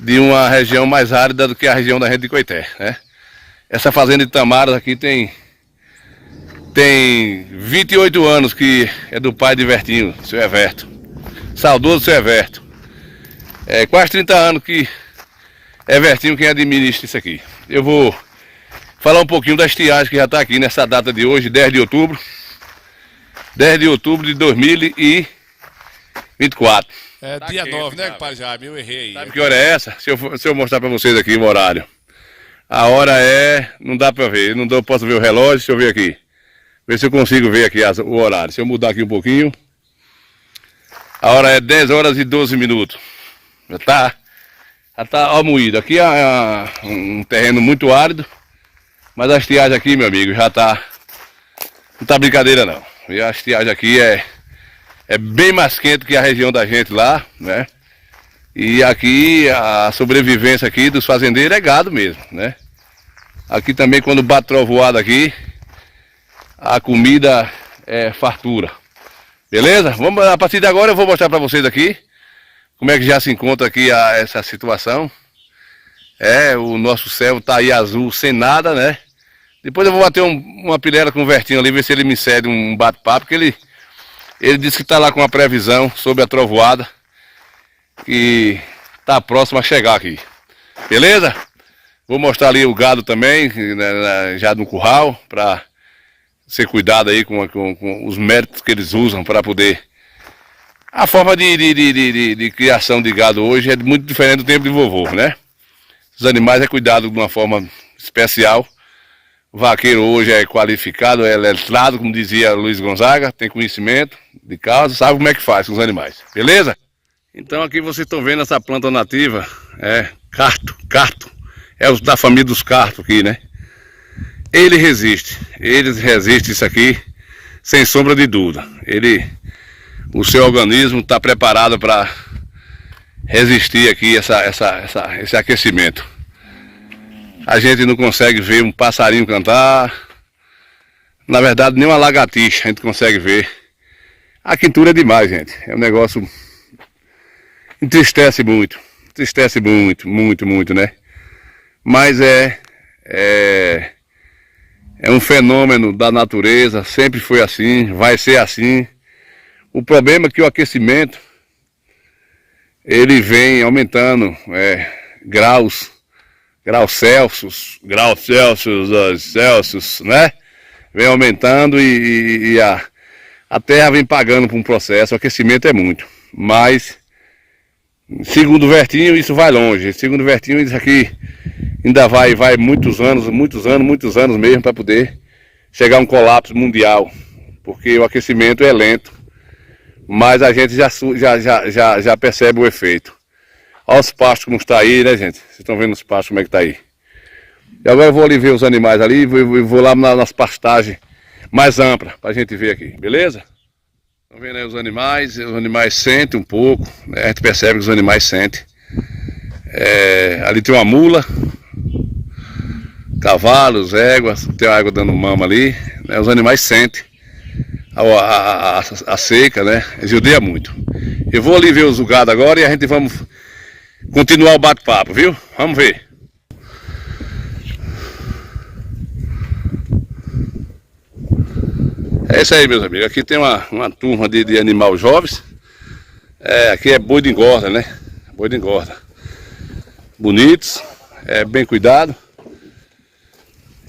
de uma região mais árida do que a região da gente de Coité, né? Essa fazenda de Itamaras aqui tem 28 anos que é do pai de Vertinho, seu Everto. Saudoso seu Everto. Quase 30 anos que é Vertinho quem administra isso aqui. Eu vou falar um pouquinho da estiagem que já está aqui nessa data de hoje, 10 de outubro. 10 de outubro de 2024. Dia 9, né, compadre Jaime? Eu errei aí. Sabe que hora é essa? Se eu mostrar para vocês aqui o horário. A hora não dá para ver, posso ver o relógio, deixa eu ver aqui. Ver se eu consigo ver aqui o horário. Se eu mudar aqui um pouquinho. A hora é 10 horas e 12 minutos. Já tá moído. Aqui é um terreno muito árido. Mas a estiagem aqui, meu amigo, já tá... Não tá brincadeira não. E a estiagem aqui é bem mais quente que a região da gente lá, né? E aqui a sobrevivência aqui dos fazendeiros é gado mesmo, né? Aqui também quando bate trovoada aqui, a comida é fartura. Beleza? A partir de agora eu vou mostrar para vocês aqui como é que já se encontra aqui essa situação. O nosso céu tá aí azul sem nada, né? Depois eu vou bater uma pilera com o Vertinho ali, ver se ele me cede um bate-papo, porque ele disse que está lá com uma previsão sobre a trovoada que está próximo a chegar aqui. Beleza? Vou mostrar ali o gado também, já no curral, para ser cuidado aí com os métodos que eles usam para poder... A forma de criação de gado hoje é muito diferente do tempo de vovô, né? Os animais é cuidado de uma forma especial. O vaqueiro hoje é qualificado, é letrado, como dizia Luiz Gonzaga, tem conhecimento de causa, sabe como é que faz com os animais, beleza? Então aqui vocês estão vendo essa planta nativa, carto, é da família dos cartos aqui, né? Eles resistem isso aqui, sem sombra de dúvida. O seu organismo está preparado para resistir aqui esse aquecimento. A gente não consegue ver um passarinho cantar, na verdade nem uma lagartixa a gente consegue ver. A quentura é demais, gente, é um negócio, entristece muito, muito, né? Mas é um fenômeno da natureza, sempre foi assim, vai ser assim. O problema é que o aquecimento, ele vem aumentando graus Celsius, Celsius, né? Vem aumentando e A terra vem pagando por um processo, o aquecimento é muito. Mas, segundo o Vertinho, isso vai longe. Segundo o Vertinho, isso aqui ainda vai muitos anos mesmo para poder chegar a um colapso mundial. Porque o aquecimento é lento, mas a gente já percebe o efeito. Olha os pastos como está aí, né, gente? Vocês estão vendo os pastos como é que está aí. E agora eu vou ali ver os animais ali, vou lá nas pastagens mais amplas, para a gente ver aqui, beleza? Estão vendo aí os animais sentem um pouco, né? A gente percebe que os animais sentem. Ali tem uma mula, cavalos, éguas, tem uma égua dando mama ali, né? Os animais sentem a seca, né? Judia muito. Eu vou ali ver os gados agora e a gente vamos continuar o bate-papo, viu? Vamos ver. É isso aí, meus amigos. Aqui tem uma turma de animal jovens. Aqui é boi de engorda, né? Boi de engorda. Bonitos, bem cuidado.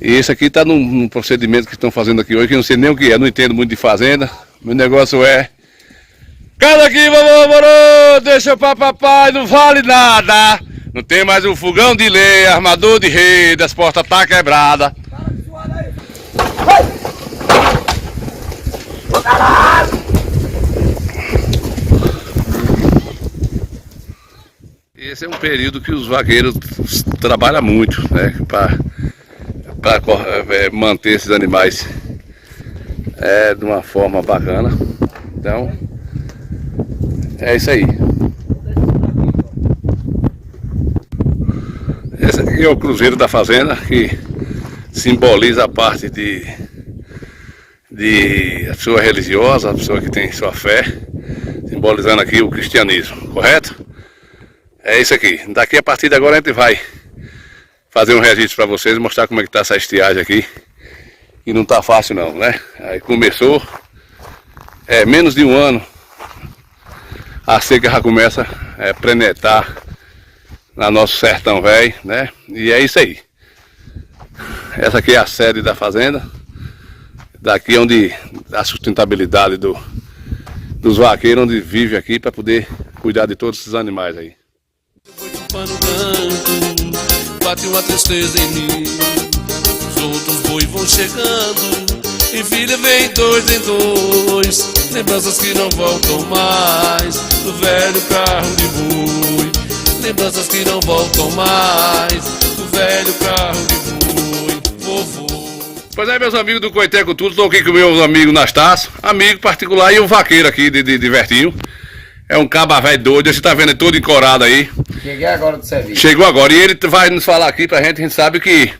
E esse aqui está num procedimento que estão fazendo aqui hoje, que eu não sei nem o que é, não entendo muito de fazenda. Meu negócio é... Cada aqui, vovô, morou, deixa pra papai, não vale nada. Não tem mais um fogão de lenha, armador de rede, as portas tá quebrada. Esse é um período que os vaqueiros trabalham muito, né, para manter esses animais de uma forma bacana. Então, é isso aí. Esse aqui é o cruzeiro da fazenda, que simboliza a parte de a pessoa religiosa, a pessoa que tem sua fé, simbolizando aqui o cristianismo, correto? É isso aqui. Daqui a partir de agora a gente vai fazer um registro para vocês, mostrar como é que tá essa estiagem aqui. E não tá fácil não, né? Aí começou, menos de um ano, a seca já começa a penetrar no nosso sertão velho, né? E é isso aí. Essa aqui é a sede da fazenda. Daqui é onde a sustentabilidade dos vaqueiros, onde vive aqui para poder cuidar de todos esses animais aí. Pano branco, bate uma tristeza em mim. Os outros boi vão chegando, e filha vem dois em dois. Lembranças que não voltam mais, do velho carro de boi. Lembranças que não voltam mais, do velho carro de boi. Vovô. Pois é, meus amigos do Coiteco Tudo, estou aqui com meus amigos Nastácio, amigo particular, e um vaqueiro aqui de Vertinho. É um caba velho doido, você tá vendo ele todo encorado aí. Cheguei agora do serviço. Chegou agora, e ele vai nos falar aqui pra gente sabe que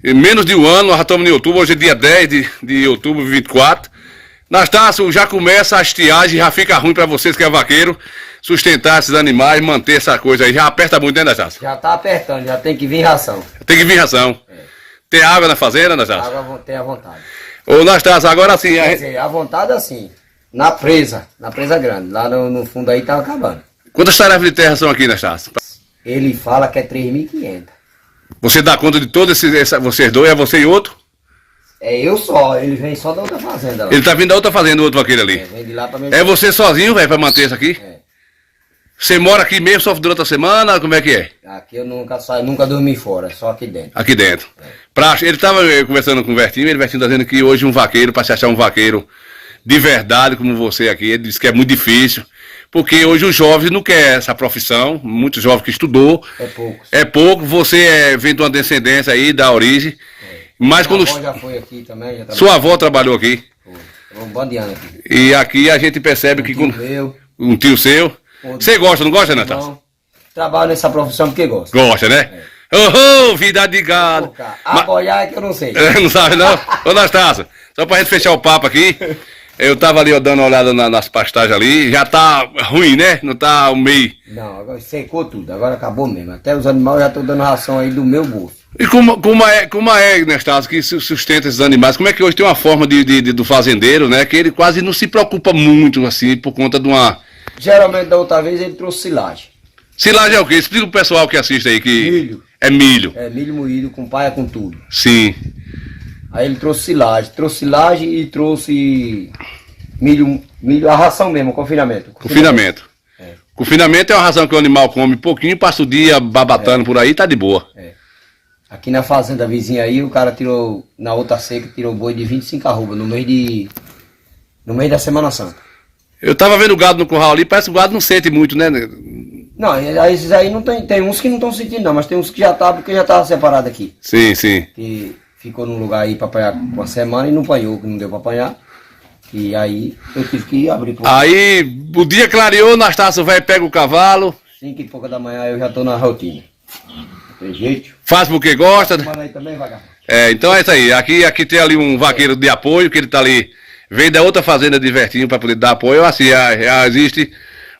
em menos de um ano, nós já estamos em outubro, hoje é dia 10 de outubro de 24. Nastácio, já começa a estiagem, já fica ruim pra vocês que é vaqueiro, sustentar esses animais, manter essa coisa aí, já aperta muito, né, Nastácio? Já tá apertando, já tem que vir ração. Tem que vir ração. Tem água na fazenda, Nastácio? Água tem à vontade. Ô, Nastácio, agora sim... Quer dizer, à vontade assim, na presa grande, lá no fundo aí tá acabando. Quantas tarefas de terra são aqui, Nastácio? Ele fala que é 3.500. Você dá conta de todos vocês dois, é você e outro? É eu só, ele vem só da outra fazenda lá. Ele tá vindo da outra fazenda, o outro vaqueiro ali. Vem de lá pra mim. É você sozinho, velho, pra manter isso aqui? Você mora aqui mesmo, só durante a semana, como é que é? Aqui eu nunca saio, nunca dormi fora, só aqui dentro. Aqui dentro. Ele tava conversando com o Vertinho, ele tá dizendo que hoje um vaqueiro, pra se achar um vaqueiro de verdade como você aqui, ele disse que é muito difícil, porque hoje os jovens não querem essa profissão, muitos jovens que estudou. É pouco, você vem de uma descendência aí, da origem. Mas minha quando... avó já foi aqui também. Já Sua avó trabalhou aqui? Um bando de anos aqui. E aqui a gente percebe que... Um tio seu. Você gosta, não gosta, Natália? Trabalho nessa profissão porque gosto. Gosta, né? Vida de gado. Apoiar é que eu não sei. Não sabe não? Ô, Nastácio, só pra gente fechar o papo aqui, eu tava ali dando uma olhada nas pastagens ali, já tá ruim, né? Não tá o meio... Não, agora secou tudo, agora acabou mesmo. Até os animais já estão dando ração aí do meu bolso. E como é, Nastácio, que sustenta esses animais? Como é que hoje tem uma forma do fazendeiro, né? Que ele quase não se preocupa muito, assim, por conta de uma... Geralmente, da outra vez, ele trouxe silagem. Silagem é o quê? Explica pro pessoal que assiste aí que... Milho. É milho. É milho moído com paia, com tudo. Sim. Aí ele trouxe silagem e trouxe milho, a ração mesmo, confinamento. Confinamento. Confinamento é uma ração que o animal come pouquinho, passa o dia babatando por aí, tá de boa. Aqui na fazenda vizinha aí, o cara tirou, na outra seca, tirou boi de 25 arroba no mês da Semana Santa. Eu tava vendo o gado no curral ali, parece que o gado não sente muito, né? Não, esses aí não tem uns que não estão sentindo não, mas tem uns que já tá, porque já tava separado aqui. Sim, sim. Que ficou num lugar aí pra apanhar uma semana e não apanhou, que não deu pra apanhar. E aí eu tive que abrir pro... Aí o dia clareou, Anastácio velho pega o cavalo. 5 e pouca da manhã eu já tô na rotina. Tem jeito. Faz porque gosta. Manda aí também, vagabundo. Então é isso aí. Aqui tem ali um vaqueiro de apoio, que ele tá ali, vem da outra fazenda de Vertinho para poder dar apoio. Assim, já existe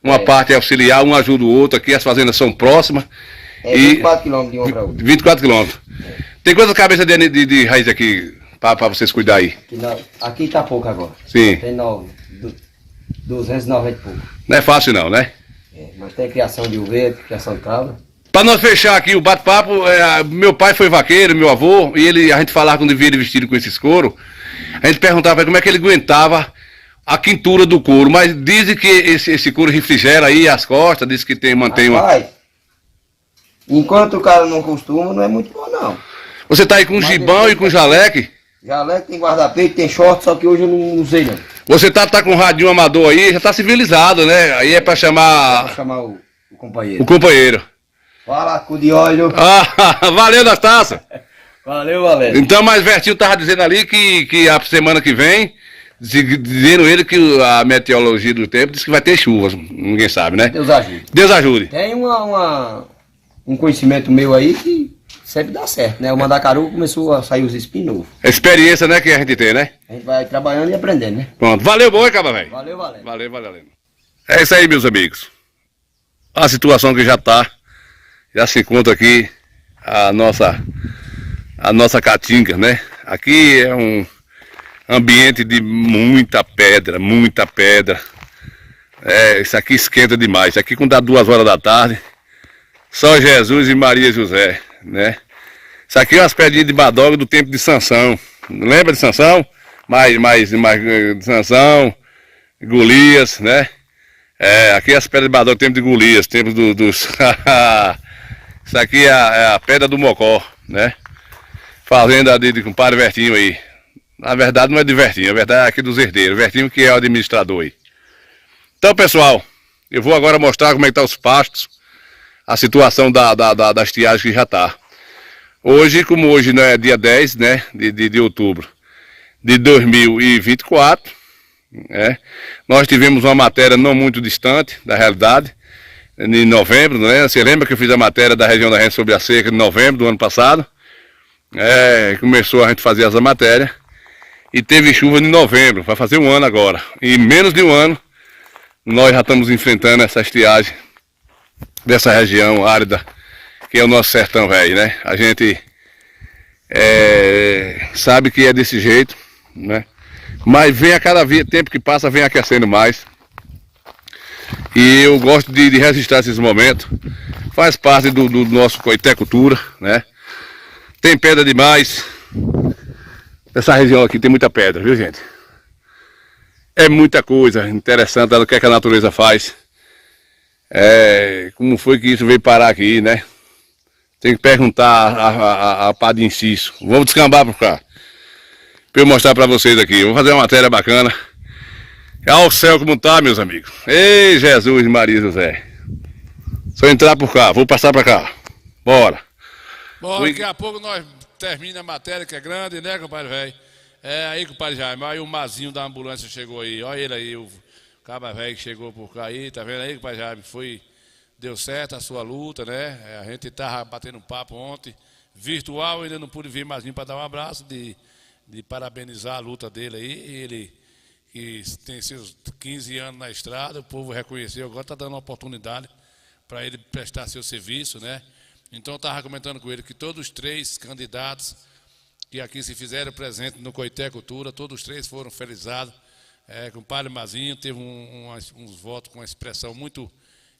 uma parte auxiliar, um ajuda o outro. Aqui as fazendas são próximas. 24 quilômetros de uma para outra. 24 quilômetros. Tem quantas cabeças de raiz aqui para vocês cuidar aí? Aqui tá pouco agora. Sim. Tem 290 e pouco. Não é fácil não, né? Mas tem criação de ovelha, criação de cabra. Para nós fechar aqui o bate-papo, meu pai foi vaqueiro, meu avô, e a gente falava quando via ele vestido com esses couro, a gente perguntava como é que ele aguentava a quintura do couro, mas dizem que esse couro refrigera aí as costas, diz que mantém uma... Enquanto o cara não costuma, não é muito bom não. Você tá aí com gibão e com jaleque? Jaleque, tem guarda-peito, tem short, só que hoje eu não usei não. Você tá com um radinho amador aí, já tá civilizado, né? Aí é pra chamar... o companheiro. O companheiro. Fala, cu de óleo. Valeu, Anastácio. Valeu, Valério. Então, mas Vertinho tava dizendo ali que a semana que vem, dizendo ele que a meteorologia do tempo diz que vai ter chuvas. Ninguém sabe, né? Deus ajude. Deus ajude. Tem um conhecimento meu aí que sempre dá certo, né? O Mandacaru começou a sair os espinhos novos. Experiência, né, que a gente tem, né? A gente vai trabalhando e aprendendo, né? Pronto. Valeu, boi, cabra, velho. Valeu, Valério. Valeu. É isso aí, meus amigos. A situação que já se encontra aqui a nossa caatinga, né? Aqui é um ambiente de muita pedra. Isso aqui esquenta demais. Isso aqui quando dá 2 horas da tarde, só Jesus e Maria José, né? Isso aqui é umas pedrinhas de badoga do tempo de Sansão. Lembra de Sansão? Mais de Sansão, Golias, né? Aqui é as pedras de badoga do tempo de Golias, tempo dos... Isso aqui é a pedra do Mocó, né? Fazenda de compadre Vertinho aí. Na verdade não é de Vertinho, a verdade é aqui dos herdeiros. Vertinho que é o administrador aí. Então, pessoal, eu vou agora mostrar como é que tá os pastos, a situação da estiagem que já tá. Hoje, como hoje não é dia 10, né, de outubro de 2024, nós tivemos uma matéria não muito distante da realidade, em novembro, né? Você lembra que eu fiz a matéria da região da Renda sobre a seca em novembro do ano passado? Começou a gente fazer essa matéria e teve chuva em novembro, vai fazer 1 ano agora. E em menos de 1 ano, nós já estamos enfrentando essa estiagem dessa região árida, que é o nosso sertão velho, né? A gente sabe que é desse jeito, né? Mas vem a cada tempo que passa, vem aquecendo mais. E eu gosto de registrar esses momentos. Faz parte do nosso Coité Cultura, né? Tem pedra demais. Essa região aqui tem muita pedra, viu, gente? É muita coisa interessante o que a natureza faz. Como foi que isso veio parar aqui, né? Tem que perguntar a Padre Inciso. Vamos descambar por cá, para eu mostrar para vocês aqui. Vou fazer uma matéria bacana. Olha o céu como tá, meus amigos. Ei, Jesus e Maria José. Só entrar por cá, vou passar para cá. Bora. Bom, daqui a pouco nós termina a matéria, que é grande, né, compadre velho? Aí, compadre Jaime, aí o Mazinho da ambulância chegou aí. Olha ele aí, o cabra velho que chegou por cá aí, tá vendo aí, compadre Jaime? Deu certo a sua luta, né? A gente tava batendo um papo ontem, virtual, ainda não pude vir Mazinho para dar um abraço, de parabenizar a luta dele aí. Ele que tem seus 15 anos na estrada, o povo reconheceu, agora está dando uma oportunidade para ele prestar seu serviço, né? Então eu estava comentando com ele que todos os 3 candidatos que aqui se fizeram presente no Coité Cultura, todos os 3 foram felicizados. Com o padre Mazinho teve uns votos com uma expressão muito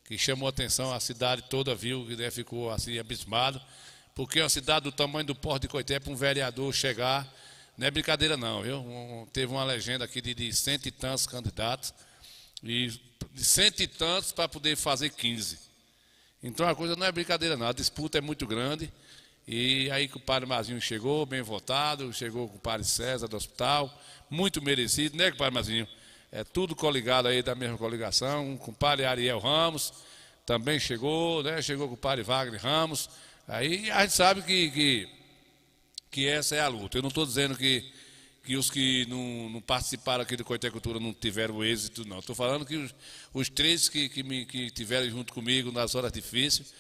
que chamou a atenção, a cidade toda viu, que ficou assim abismado, porque é uma cidade do tamanho do Porto de Coité, para um vereador chegar Não é brincadeira não, viu? Teve uma legenda aqui de 100 e tantos candidatos, e de 100 e tantos para poder fazer 15. Então a coisa não é brincadeira não, a disputa é muito grande. E aí que o padre Mazinho chegou, bem votado, chegou com o padre César do hospital, muito merecido, né, padre Mazinho? É tudo coligado aí da mesma coligação, com o padre Ariel Ramos, também chegou, né? Chegou com o padre Wagner Ramos. Aí a gente sabe que essa é a luta. Eu não estou dizendo que os que não participaram aqui do Coité Cultura não tiveram êxito, não. Estou falando que os três que tiveram junto comigo nas horas difíceis,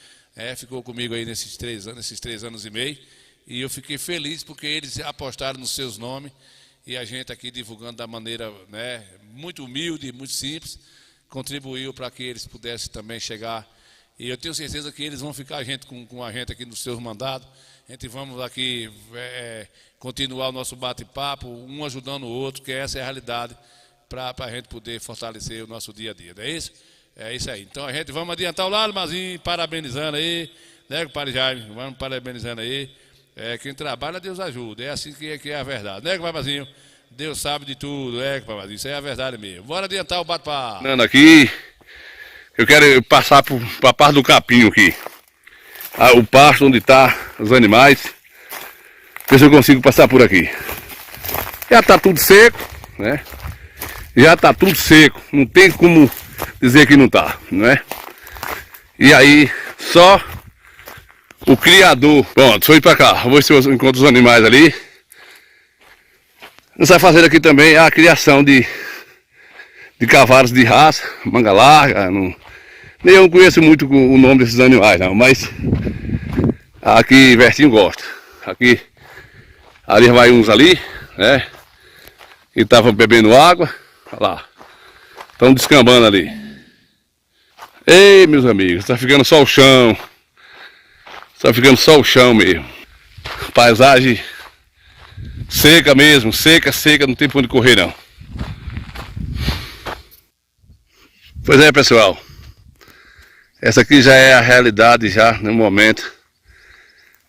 ficou comigo aí nesses 3 anos e meio, e eu fiquei feliz porque eles apostaram nos seus nomes, e a gente aqui divulgando da maneira, né, muito humilde, muito simples, contribuiu para que eles pudessem também chegar. E eu tenho certeza que eles vão ficar com a gente aqui nos seus mandados. A gente vamos aqui continuar o nosso bate-papo, um ajudando o outro, que essa é a realidade, para a gente poder fortalecer o nosso dia a dia, não é isso? É isso aí. Então a gente vamos adiantar o lado, Mazinho, parabenizando aí, né, compadre Jaime? Vamos parabenizando aí. Quem trabalha, Deus ajuda. É assim que é a verdade, né, compadre Mazinho? Deus sabe de tudo, compadre Mazinho? Isso é a verdade mesmo. Bora adiantar o bate-papo. Aqui, eu quero passar para a parte do capinho aqui. O pasto onde está os animais. Ver se eu consigo passar por aqui. Já está tudo seco, né? Já está tudo seco. Não tem como dizer que não está, não é? E aí, só o criador. Pronto, foi para cá. Vou ver se eu encontro os animais ali. Nós vamos fazer aqui também a criação de cavalos de raça, manga larga. Nem eu não conheço muito o nome desses animais, não, mas aqui Vertinho gosta. Aqui, ali vai uns ali, né? Que estavam bebendo água. Olha lá. Estão descambando ali. Ei, meus amigos, tá ficando só o chão. Tá ficando só o chão mesmo. Paisagem seca mesmo, seca, não tem por onde correr não. Pois é, pessoal. Essa aqui já é a realidade já no momento.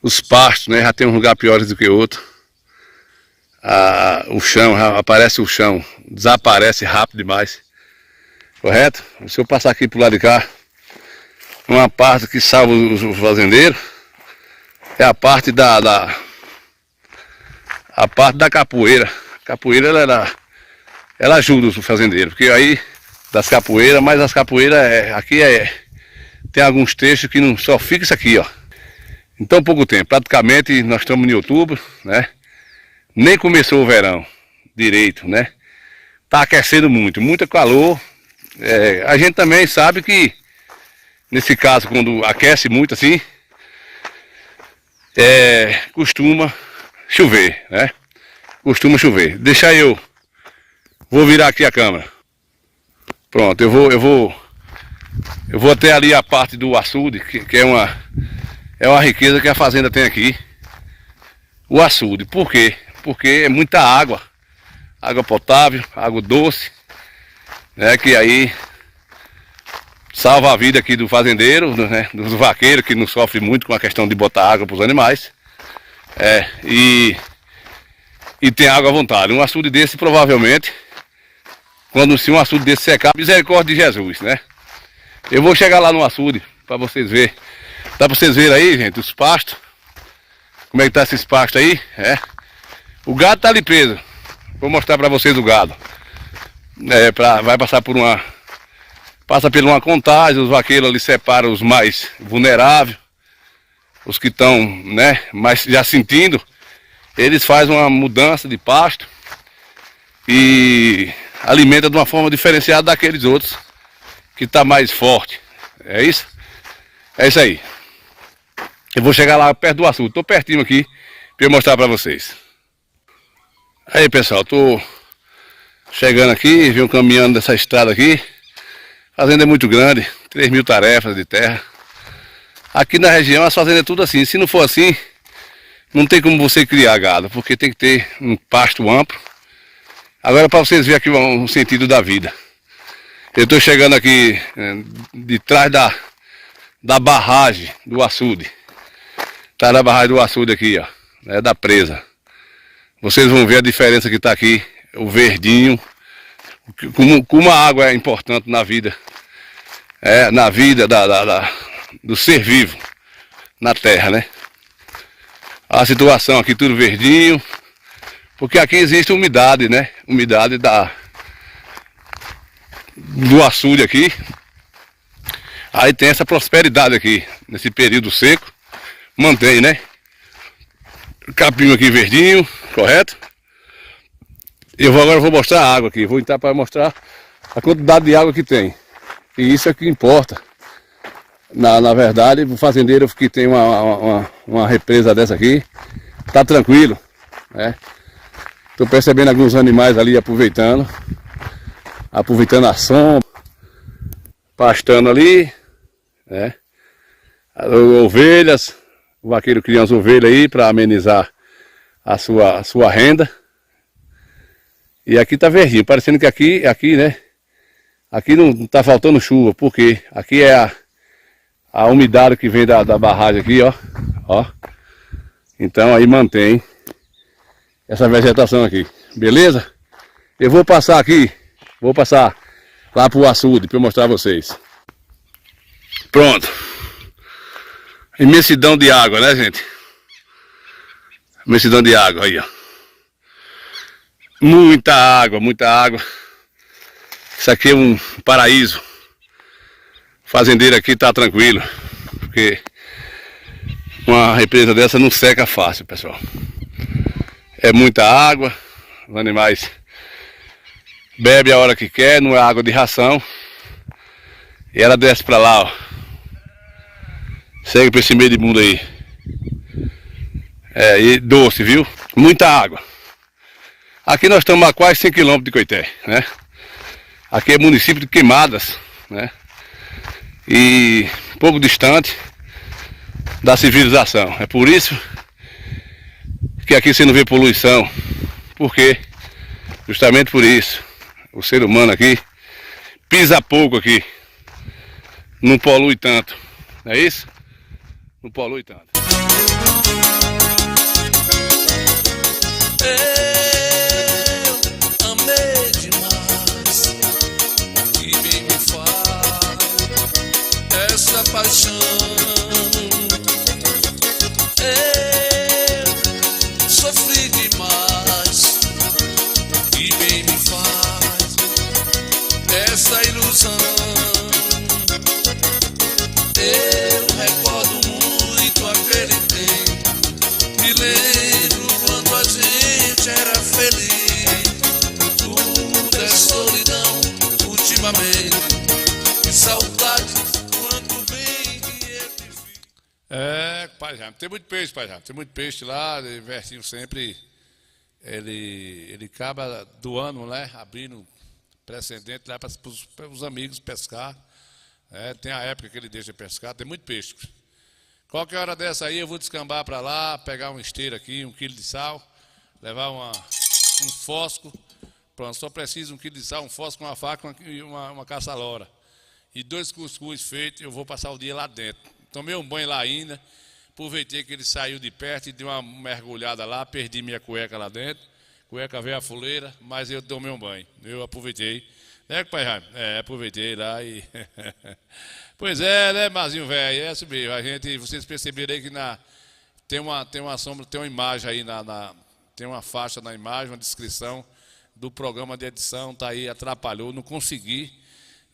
Os pastos, né, já tem um lugar piores do que outro. O chão, aparece o chão, desaparece rápido demais. Correto? Se eu passar aqui pro lado de cá, uma parte que salva os fazendeiros é a parte a parte da capoeira. A capoeira ela ajuda o fazendeiro, porque aí das capoeiras, mas as capoeiras aqui tem alguns trechos que não só fica isso aqui, ó. Em tão pouco tempo, praticamente nós estamos em outubro, né? Nem começou o verão direito, né? Tá aquecendo muito calor. A gente também sabe que nesse caso, quando aquece muito assim, costuma chover, né? Costuma chover. Deixa vou virar aqui a câmera. Pronto, eu vou até ali a parte do açude, que é uma riqueza que a fazenda tem aqui. O açude. Por quê? Porque é muita água. Água potável, água doce, né? Que aí salva a vida aqui do fazendeiro, né? Dos vaqueiros, que não sofrem muito com a questão de botar água para os animais. E tem água à vontade. Um açude desse, provavelmente, se um açude desse secar, misericórdia de Jesus, né? Eu vou chegar lá no açude para vocês verem. Dá para vocês verem aí, gente, os pastos. Como é que tá esses pastos aí? O gado tá ali preso. Vou mostrar para vocês o gado. Vai passar por passa por uma contagem, os vaqueiros ali separam os mais vulneráveis, os que estão, né, mais já sentindo, eles fazem uma mudança de pasto e alimenta de uma forma diferenciada daqueles outros que está mais forte. É isso? É isso aí. Eu vou chegar lá perto do açude, estou pertinho aqui para eu mostrar para vocês. Aí, pessoal, estou chegando aqui, venho caminhando dessa estrada aqui. A fazenda é muito grande, 3.000 tarefas de terra. Aqui na região as fazendas é tudo assim. Se não for assim, não tem como você criar gado, porque tem que ter um pasto amplo. Agora, para vocês verem aqui o sentido da vida. Eu estou chegando aqui de trás da barragem do açude. Atrás da barragem do açude aqui, ó, da presa. Vocês vão ver a diferença que está aqui, o verdinho, como a água é importante na vida, na vida do ser vivo, na terra, né? A situação aqui tudo verdinho, porque aqui existe umidade, né? Umidade do açude aqui. Aí tem essa prosperidade aqui, nesse período seco, mantém, né? Capim aqui verdinho, correto? Agora vou mostrar a água aqui, vou entrar para mostrar a quantidade de água que tem. E isso é que importa. Na verdade, o fazendeiro que tem uma represa dessa aqui, tá tranquilo, né? Tô percebendo alguns animais ali aproveitando a sombra, pastando ali, né? Ovelhas, o vaqueiro cria umas ovelhas aí para amenizar a sua renda. E aqui tá verdinho, parecendo que aqui, né? Aqui não tá faltando chuva, porque aqui é a umidade que vem da barragem aqui, ó. Então aí mantém essa vegetação aqui, beleza? Eu vou passar lá pro açude para eu mostrar a vocês. Pronto. Imensidão de água, né, gente? Imensidão de água aí, ó. Muita água, muita água. Isso aqui é um paraíso. O fazendeiro aqui tá tranquilo, porque uma represa dessa não seca fácil, pessoal. É muita água, os animais bebem a hora que quer, não é água de ração. E ela desce pra lá, ó. Segue pra esse meio de mundo aí. E doce, viu? Muita água. Aqui nós estamos a quase 100 km de Coité, né? Aqui é município de Queimadas, né? E pouco distante da civilização. É por isso que aqui você não vê poluição. Por quê? Justamente por isso. O ser humano aqui pisa pouco aqui. Não polui tanto. Não é isso? Não polui tanto. Eu amei demais. E bem me faz essa paixão. Eu sofri demais. E bem me faz essa ilusão. Eu recordo muito aquele tempo. Me lembro quando a gente era feliz. Tudo é solidão ultimamente. Que saudade quando vem que eu te vi. Pai Jaime, tem muito peixe, Pai Jaime. Tem muito peixe lá, Vertinho sempre. Ele acaba do ano, né? Abrindo precedente lá para os amigos pescar. Tem a época que ele deixa pescar, tem muito peixe. Qualquer hora dessa aí eu vou descambar para lá, pegar um esteiro aqui, 1 quilo de sal, levar um fósforo, pronto, só preciso 1 quilo de sal, um fósforo, uma faca e uma caça-lora. E 2 cuscuz feitos, eu vou passar o dia lá dentro. Tomei um banho lá ainda, aproveitei que ele saiu de perto e dei uma mergulhada lá, perdi minha cueca lá dentro, cueca veio a fuleira, mas eu tomei um banho, eu aproveitei. Pai Jaime? Aproveitei lá e... Pois é, né, Marzinho velho? É assim mesmo. Vocês perceberam aí que tem uma sombra, tem uma imagem aí, tem uma faixa na imagem, uma descrição do programa de edição, tá aí, atrapalhou, não consegui.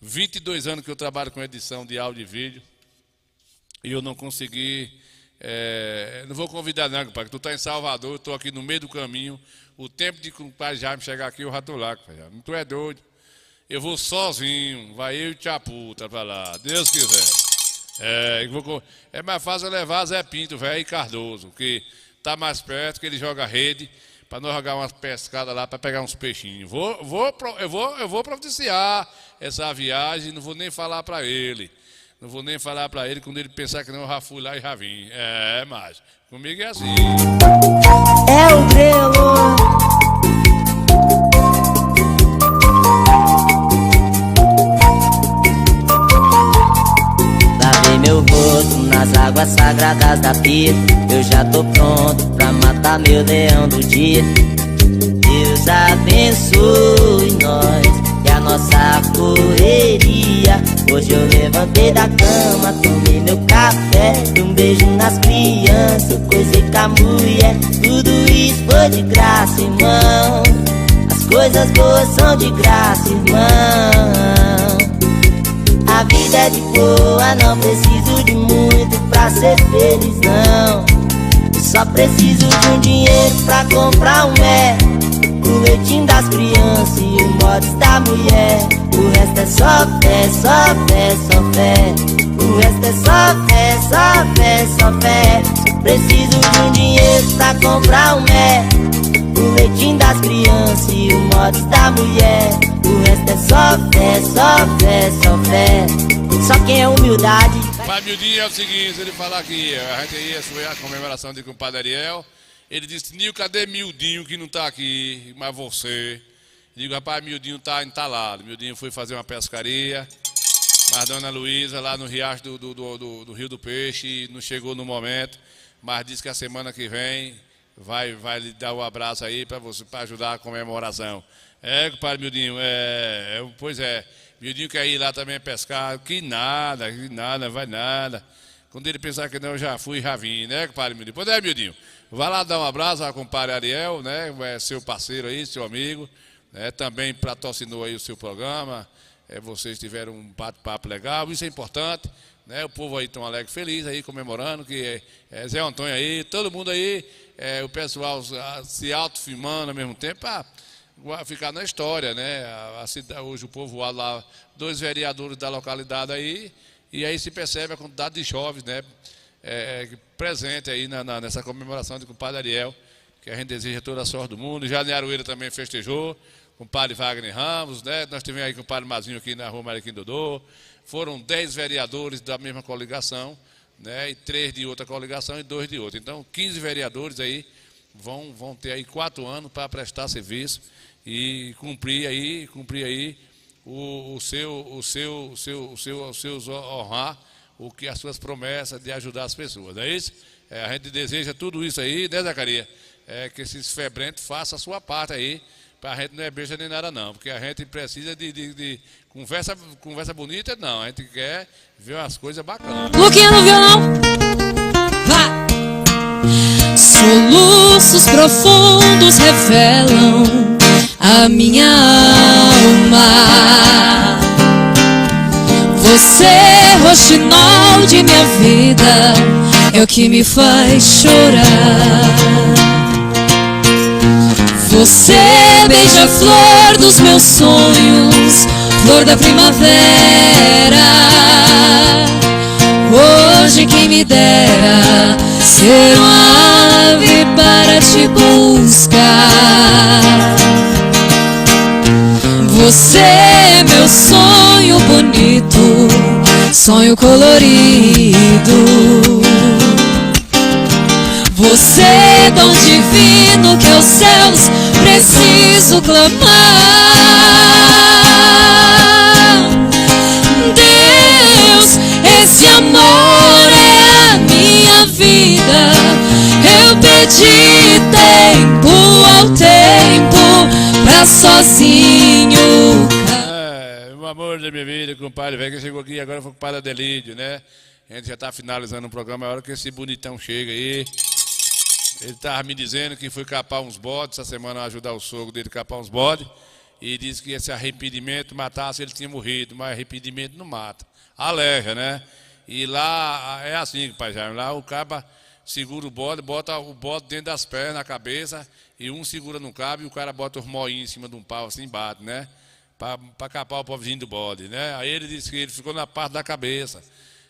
22 anos que eu trabalho com edição de áudio e vídeo e eu não consegui. Não vou convidar não, pai, que tu tá em Salvador, eu tô aqui no meio do caminho. O tempo de o pai Jaime chegar aqui, eu já tô lá, pai Jaime. Tu é doido? Eu vou sozinho, vai eu e tia puta pra lá, Deus quiser. É mais fácil levar Zé Pinto, velho, e Cardoso, que tá mais perto, que ele joga rede, pra nós jogar umas pescadas lá, pra pegar uns peixinhos. Eu vou providenciar essa viagem, não vou nem falar pra ele. Não vou nem falar pra ele, quando ele pensar que não, eu já fui lá e já vim. Mas comigo é assim. É o grelo. Lavei meu rosto nas águas sagradas da pia. Eu já tô pronto pra matar meu leão do dia. Deus abençoe nós e a nossa correria. Hoje eu levantei da cama, tomei meu café, dei um beijo nas crianças, coisei com a mulher. Tudo isso foi de graça, irmão. As coisas boas são de graça, irmão. A vida é de boa, não preciso de muito pra ser feliz, não. Eu só preciso de um dinheiro pra comprar um o leitinho das crianças e o modos da mulher. O resto é só fé, só fé, só fé. O resto é só fé, só fé, só fé. Só preciso de um dinheiro pra comprar um o leitinho das crianças e o modos da mulher. O resto é só fé, só fé, só fé. Só quem é humildade. Pai Mildinho é o seguinte, ele falar que a gente ia foi a comemoração de compadre Ariel. Ele disse, Nil, cadê Mildinho que não tá aqui, mas você? Eu digo, rapaz, Mildinho tá entalado. Mildinho foi fazer uma pescaria, mas Dona Luísa lá no riacho do Rio do Peixe não chegou no momento, mas disse que a semana que vem vai lhe dar um abraço aí para você, para ajudar a comemoração. É, compadre Mildinho, pois é. Mildinho quer ir lá também pescar, que nada, vai nada. Quando ele pensar que não, eu já fui, já vim, né, compadre Mildinho? Pois é, Mildinho. Vai lá dar um abraço ao compadre Ariel, né? É seu parceiro aí, seu amigo, né? Também patrocinou aí o seu programa. Vocês tiveram um bate-papo legal, isso é importante, né? O povo aí tão alegre, feliz aí, comemorando que Zé Antônio aí, todo mundo aí, o pessoal se autofilmando ao mesmo tempo para ficar na história, né? Hoje o povo lá, 2 vereadores da localidade aí, e aí se percebe a quantidade de jovens, né? Presente aí nessa comemoração de compadre Ariel, que a gente deseja toda a sorte do mundo. Já Aroeira também festejou, com o padre Wagner Ramos, né? Nós tivemos aí com o padre Mazinho aqui na rua Mariquim Dodô. Foram 10 vereadores da mesma coligação, né? E 3 de outra coligação e 2 de outra. Então 15 vereadores aí vão ter aí 4 anos para prestar serviço e cumprir aí honrar o que as suas promessas de ajudar as pessoas, não é isso? A gente deseja tudo isso aí, né, Zacaria? Que esses febrentos façam a sua parte aí, para a gente não é beijo nem nada não, porque a gente precisa de conversa bonita, não, a gente quer ver umas coisas bacanas. Luquinha no violão, vá! Soluços profundos revelam a minha alma. Você, roxinol de minha vida, é o que me faz chorar. Você, beija-flor dos meus sonhos, flor da primavera. Hoje quem me dera ser uma ave para te buscar. Você é meu sonho bonito, sonho colorido. Você é dom divino que aos céus preciso clamar. Deus, esse amor é a minha vida. Eu pedi tempo ao tempo pra sozinho. O amor da minha vida, compadre, velho, que chegou aqui agora foi o compadre Adelídio, né? A gente já está finalizando o programa, é a hora que esse bonitão chega aí. Ele estava me dizendo que foi capar uns bodes, essa semana ajudar o sogro dele a capar uns bodes, e disse que esse arrependimento matasse, ele tinha morrido, mas arrependimento não mata, aleja, né? E lá é assim, pai Jaime, lá o caba segura o bode, bota o bode dentro das pernas, na cabeça, e um segura no cabo e o cara bota os moinhos em cima de um pau assim, bate, né? Para capar o pobrezinho do bode, né? Aí ele disse que ele ficou na parte da cabeça.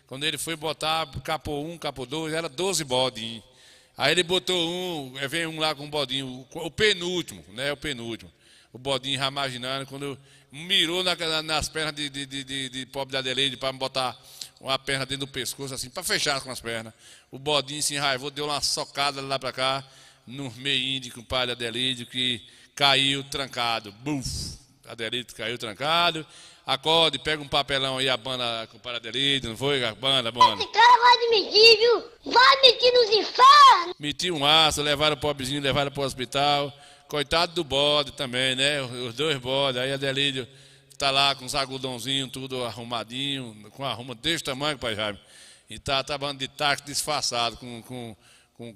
Quando ele foi botar, capou um, capou dois, era 12 bodinhos. Aí ele botou um, vem um lá com um bodinho, o penúltimo, né? O penúltimo. O bodinho ramaginando, quando mirou nas pernas de pobre da Adelaide para botar uma perna dentro do pescoço, assim, para fechar com as pernas. O bodinho se enraivou, deu uma socada lá para cá, no meio de compadre Adelaide, que caiu trancado. Buf! Adelaide caiu trancado. Acorde, pega um papelão aí, a banda com o Adelaide, não foi? A banda. Esse cara vai admitir, viu? Vai admitir nos infernos. Meti um aço, levaram o pobrezinho, levaram para o hospital. Coitado do bode também, né? Os dois bodes. Aí Adelídio tá lá com os algodãozinhos, tudo arrumadinho, com arruma desse tamanho, pai Jaime. E tá bando de táxi disfarçado, com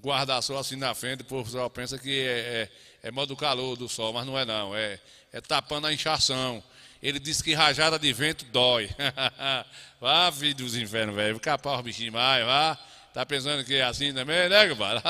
guarda-sol assim na frente. O povo só pensa que é modo calor do sol, mas não é não. É tapando a inchação. Ele disse que rajada de vento dói. Vá, filho dos infernos, velho. Vou capar os bichinhos mais, vá. Tá pensando que é assim também, né, compadre?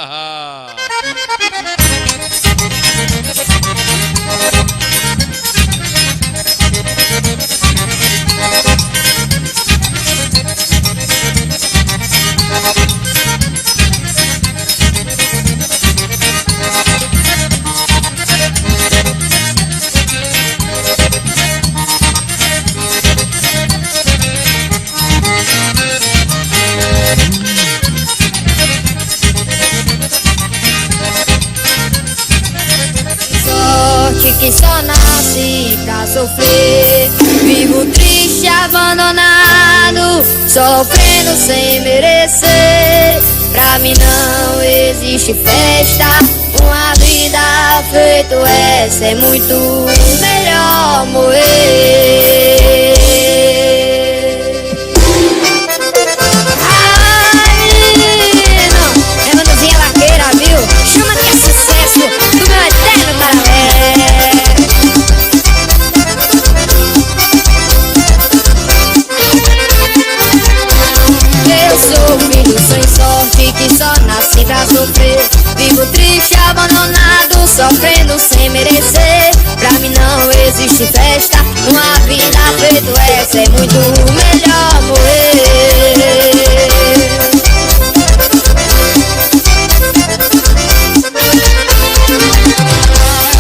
Sorte que só nasce pra sofrer. Vivo triste, abandonado, sofrendo sem merecer. Pra mim não existe festa. Uma vida feita essa é muito melhor morrer. Chama que é sucesso do meu eterno paralelo. Eu sou filho sem sorte que só nasci pra sofrer. Vivo triste, abandonado, sofrendo sem merecer. Pra mim não existe festa. Uma vida feita essa é muito melhor morrer.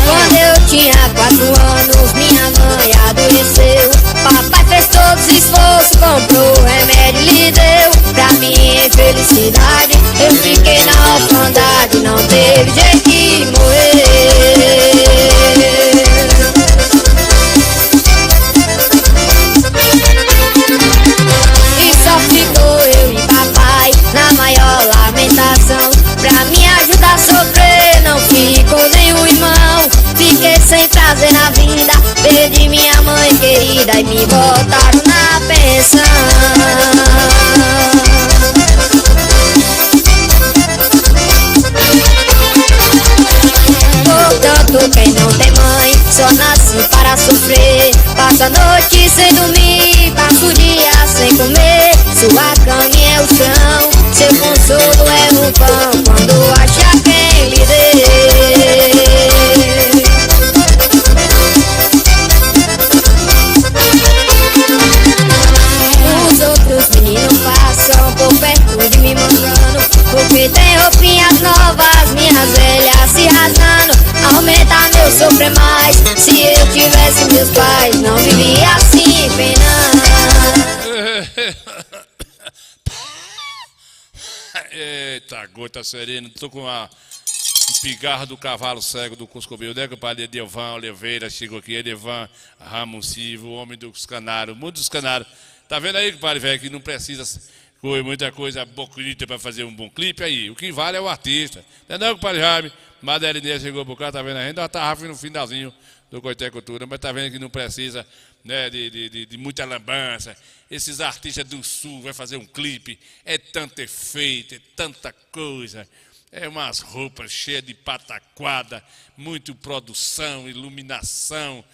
Quando eu tinha 4 anos, minha mãe adoeceu. Papai fez todos os esforços, comprou remédio e lhe deu. Pra minha infelicidade, eu fiquei na orfandade. Não teve jeito de morrer. E só ficou eu e papai na maior lamentação. Pra me ajudar a sofrer, não ficou nenhum irmão. Fiquei sem prazer na vida, perdi minha mãe querida e me botaram na pensão. Portanto, quem não tem mãe só nasce para sofrer. Passa a noite sem dormir, passa o dia sem comer. Sua cama é o chão, seu consolo é um pão. Quando acha quem lhe dê. Os outros meninos passam por perto de me mandando, porque tem roupinhas novas, minhas velhas se rasgando. Aumenta meu sofrer mais. Se eu tivesse meus pais, não vivia assim penando. Eita, gota serena. Tô com um pigarro do cavalo cego do Cuscovil, né, compadre? Edevan Oliveira chegou aqui, Edevan Ramos Silva, o homem dos canários, muitos canários. Tá vendo aí, compadre, velho, que não precisa muita coisa bonita pra fazer um bom clipe aí. O que vale é o artista. Entendeu, compadre Jaime? Madeira Inês chegou por cá, tá vendo a gente? Ela tá no finalzinho do Coité Cultura, mas tá vendo que não precisa, né, de muita lambança. Esses artistas do Sul vai fazer um clipe, é tanto efeito, é tanta coisa. É umas roupas cheias de pataquada, muito produção, iluminação,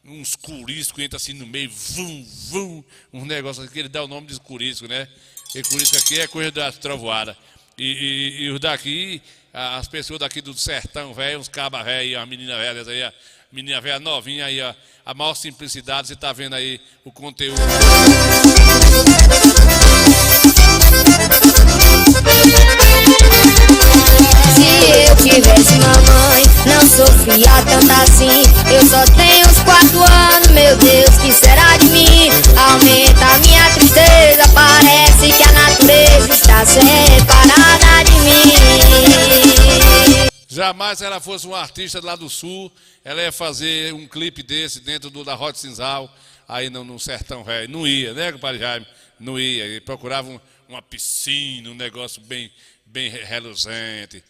uns curiscos entram assim no meio, vum, vum, um negócio aqui, ele dá o nome de curisco, né? E curisco aqui é coisa das trovoadas. E os daqui, as pessoas daqui do sertão, velho, uns cabas velhos, as meninas velhas aí, a menina velha novinha aí, a maior simplicidade, você tá vendo aí o conteúdo. Se eu tivesse mamãe, não sofria tanto assim. Eu só tenho uns 4 anos, meu Deus, que será de mim? Aumenta a minha tristeza, parece que a natureza está separada de mim. Jamais se ela fosse uma artista lá do Sul, ela ia fazer um clipe desse dentro da Rote Cinzal, aí no Sertão Velho. Não ia, né, compadre Jaime? não ia. Ele procurava uma piscina, um negócio bem reluzente.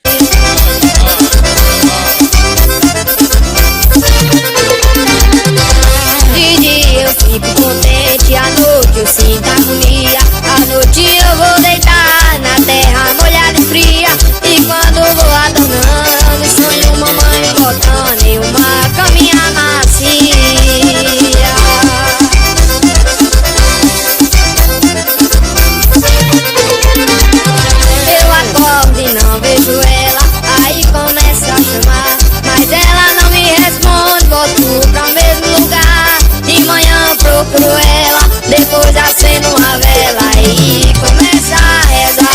De dia eu fico contente, à noite eu sinto agonia. À noite eu vou deitar na terra molhada e fria. E quando vou adorando, sonho mamãe me botando em uma caminha macia. Eu acordo e não vejo ela, aí começo a chamar, mas ela não me responde, volto pra mesmo lugar. De manhã procuro ela, depois acendo uma vela e começo a rezar.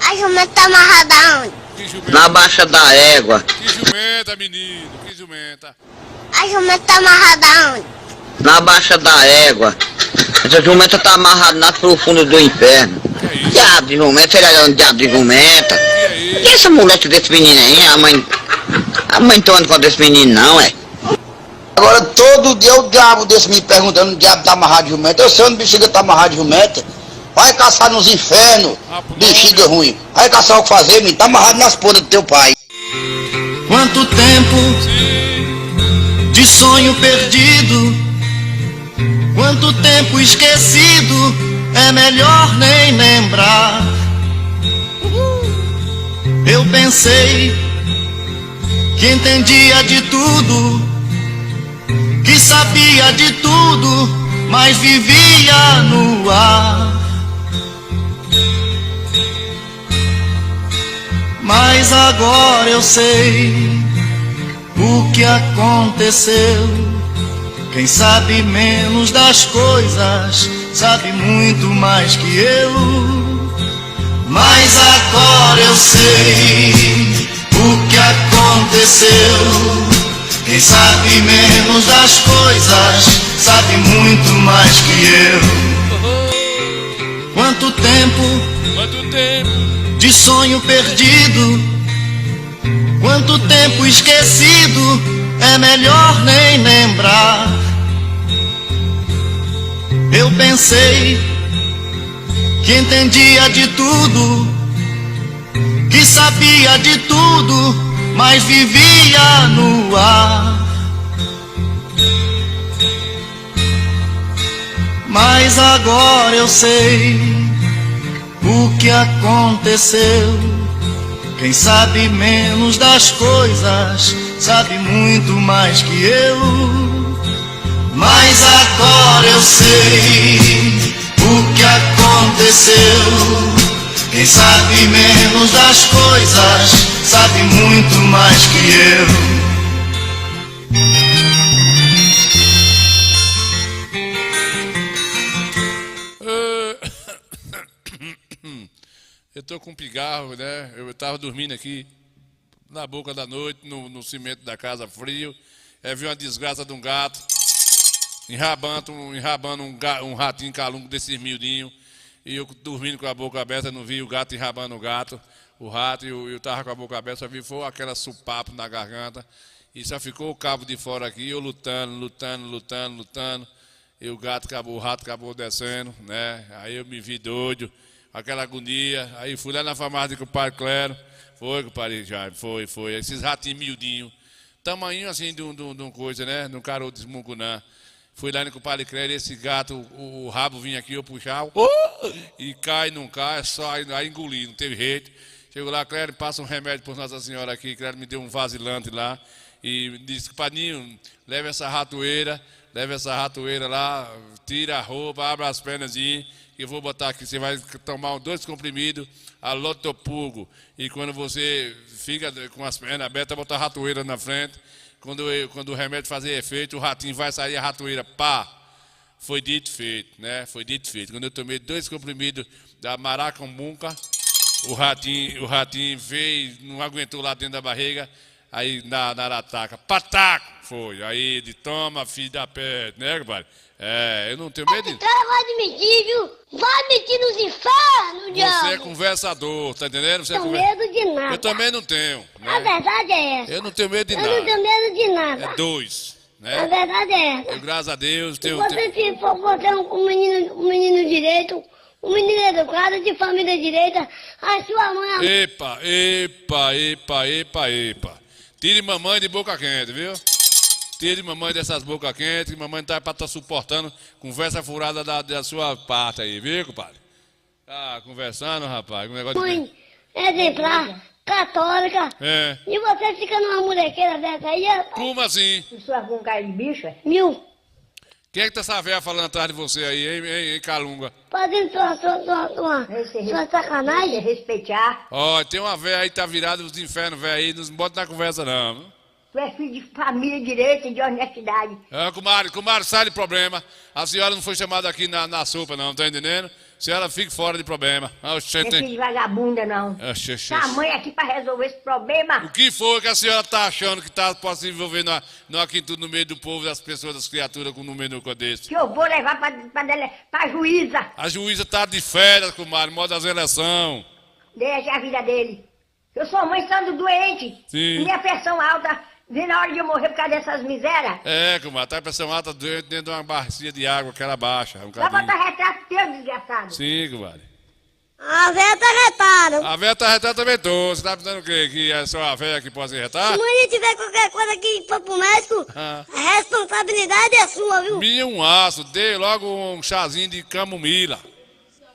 A jumenta tá amarrada onde? Na baixa da égua. Que jumenta, menino, que jumenta. A jumenta tá amarrada onde? Na baixa da égua. Essa jumenta tá amarrada nas profundas do inferno. Diabo de jumenta, será que é um diabo de jumenta? E essa mulher desse menino aí, a mãe não anda com desse menino não, é? Agora todo dia o diabo desse me perguntando, o diabo tá amarrado de jumenta. Eu sei onde bexiga tá amarrado de jumenta. Vai caçar nos infernos, bexiga ruim. Vai caçar o que fazer, menino. Tá amarrado nas pontas do teu pai. Quanto tempo de sonho perdido, quanto tempo esquecido, é melhor nem lembrar. Eu pensei que entendia de tudo, que sabia de tudo, mas vivia no ar. Mas agora eu sei o que aconteceu. Quem sabe menos das coisas sabe muito mais que eu. Mas agora eu sei o que aconteceu. Quem sabe menos das coisas sabe muito mais que eu. Quanto tempo de sonho perdido, quanto tempo esquecido, é melhor nem lembrar. Eu pensei que entendia de tudo, que sabia de tudo, mas vivia no ar. Mas agora eu sei o que aconteceu. Quem sabe menos das coisas sabe muito mais que eu. Mas agora eu sei o que aconteceu. Quem sabe menos das coisas sabe muito mais que eu. Eu tô com um pigarro, né? Eu tava dormindo aqui na boca da noite, no cimento da casa frio. Vi uma desgraça de um gato enrabando um ratinho calungo desses miudinho. E eu dormindo com a boca aberta, não vi o gato enrabando o rato, e eu tava com a boca aberta, só vi foi aquela supapo na garganta. E só ficou o cabo de fora aqui, eu lutando. E o rato acabou descendo, né? Aí eu me vi doido, aquela agonia. Aí fui lá na farmácia com o pai Clero. Foi, compadre Jaime, foi. Esses ratinhos miudinhos, tamanho assim de um coisa, né? De um caroço de esmungunã. Fui lá no compadre Clero, esse gato, o rabo vinha aqui, eu puxava, e cai, não cai, só aí engoli, não teve jeito. Chegou lá, Clero, passa um remédio por Nossa Senhora aqui. Clero me deu um vasilante lá e disse, Padinho, leva essa ratoeira lá, tira a roupa, abre as pernas que eu vou botar aqui. Você vai tomar 2 comprimidos, a Lotopurgo. E quando você fica com as pernas abertas, botar a ratoeira na frente. Quando o remédio fazer efeito, o ratinho vai sair, a ratoeira, pá. Foi dito e feito, né? Foi dito e feito. Quando eu tomei 2 comprimidos da Maracambunca, o ratinho veio, não aguentou lá dentro da barriga. Aí na arataca, pataco, foi. Aí ele toma, filho da pé, né, compadre? Eu não tenho medo de... cara vai admitir, viu? Vai admitir nos infernos, diabo. Você é conversador, tá entendendo? Você não tenho medo de nada. Eu também não tenho. Né? A verdade é essa. Eu não tenho medo de nada. Eu não tenho medo de nada. É 2. né? A verdade é essa. Eu, graças a Deus, Se você for um menino direito, um menino educado, de família direita, a sua mãe... Epa. Tire mamãe de boca quente, viu? Tire mamãe dessas bocas quentes, que mamãe não tá pra estar suportando conversa furada da sua parte aí, viu, compadre? Tá conversando, rapaz, um negócio Mãe, exemplar, católica. É. E você fica numa molequeira dessa aí, rapaz? Como assim? Isso é com cara de bicho, é? Mil. Quem é que tá essa véia falando atrás de você aí, hein, Calunga? Fazendo sua sacanagem. Respeitar. Ó, tem uma véia aí que tá virada dos infernos, véia aí, não se bota na conversa não, viu? Tu é filho de família direita e de honestidade. Comadre, sai de problema. A senhora não foi chamada aqui na sopa, não, tá entendendo? A senhora fique fora de problema. Não é filho de vagabunda, não. Tá mãe aqui pra resolver esse problema. O que foi que a senhora tá achando que pode se envolver aqui tudo no meio do povo, das pessoas, das criaturas com um número desse? Que eu vou levar pra juíza. A juíza tá de férias, comadre, modo das eleições. Deixa a vida dele. Eu sou mãe estando doente. Sim. Minha pressão alta. Vem na hora de eu morrer por causa dessas misérias. É, comadre, tá a pressão alta dentro de uma bacia de água, aquela baixa. Vai botar retrato teu, desgraçado. Sim, comadre. A véia tá retada. A véia tá retada também tô. Você tá pensando o quê? Que é só a véia que pode se retar? Se amanhã tiver qualquer coisa que for pro médico, a responsabilidade é sua, viu? Minha um aço, dê logo um chazinho de camomila.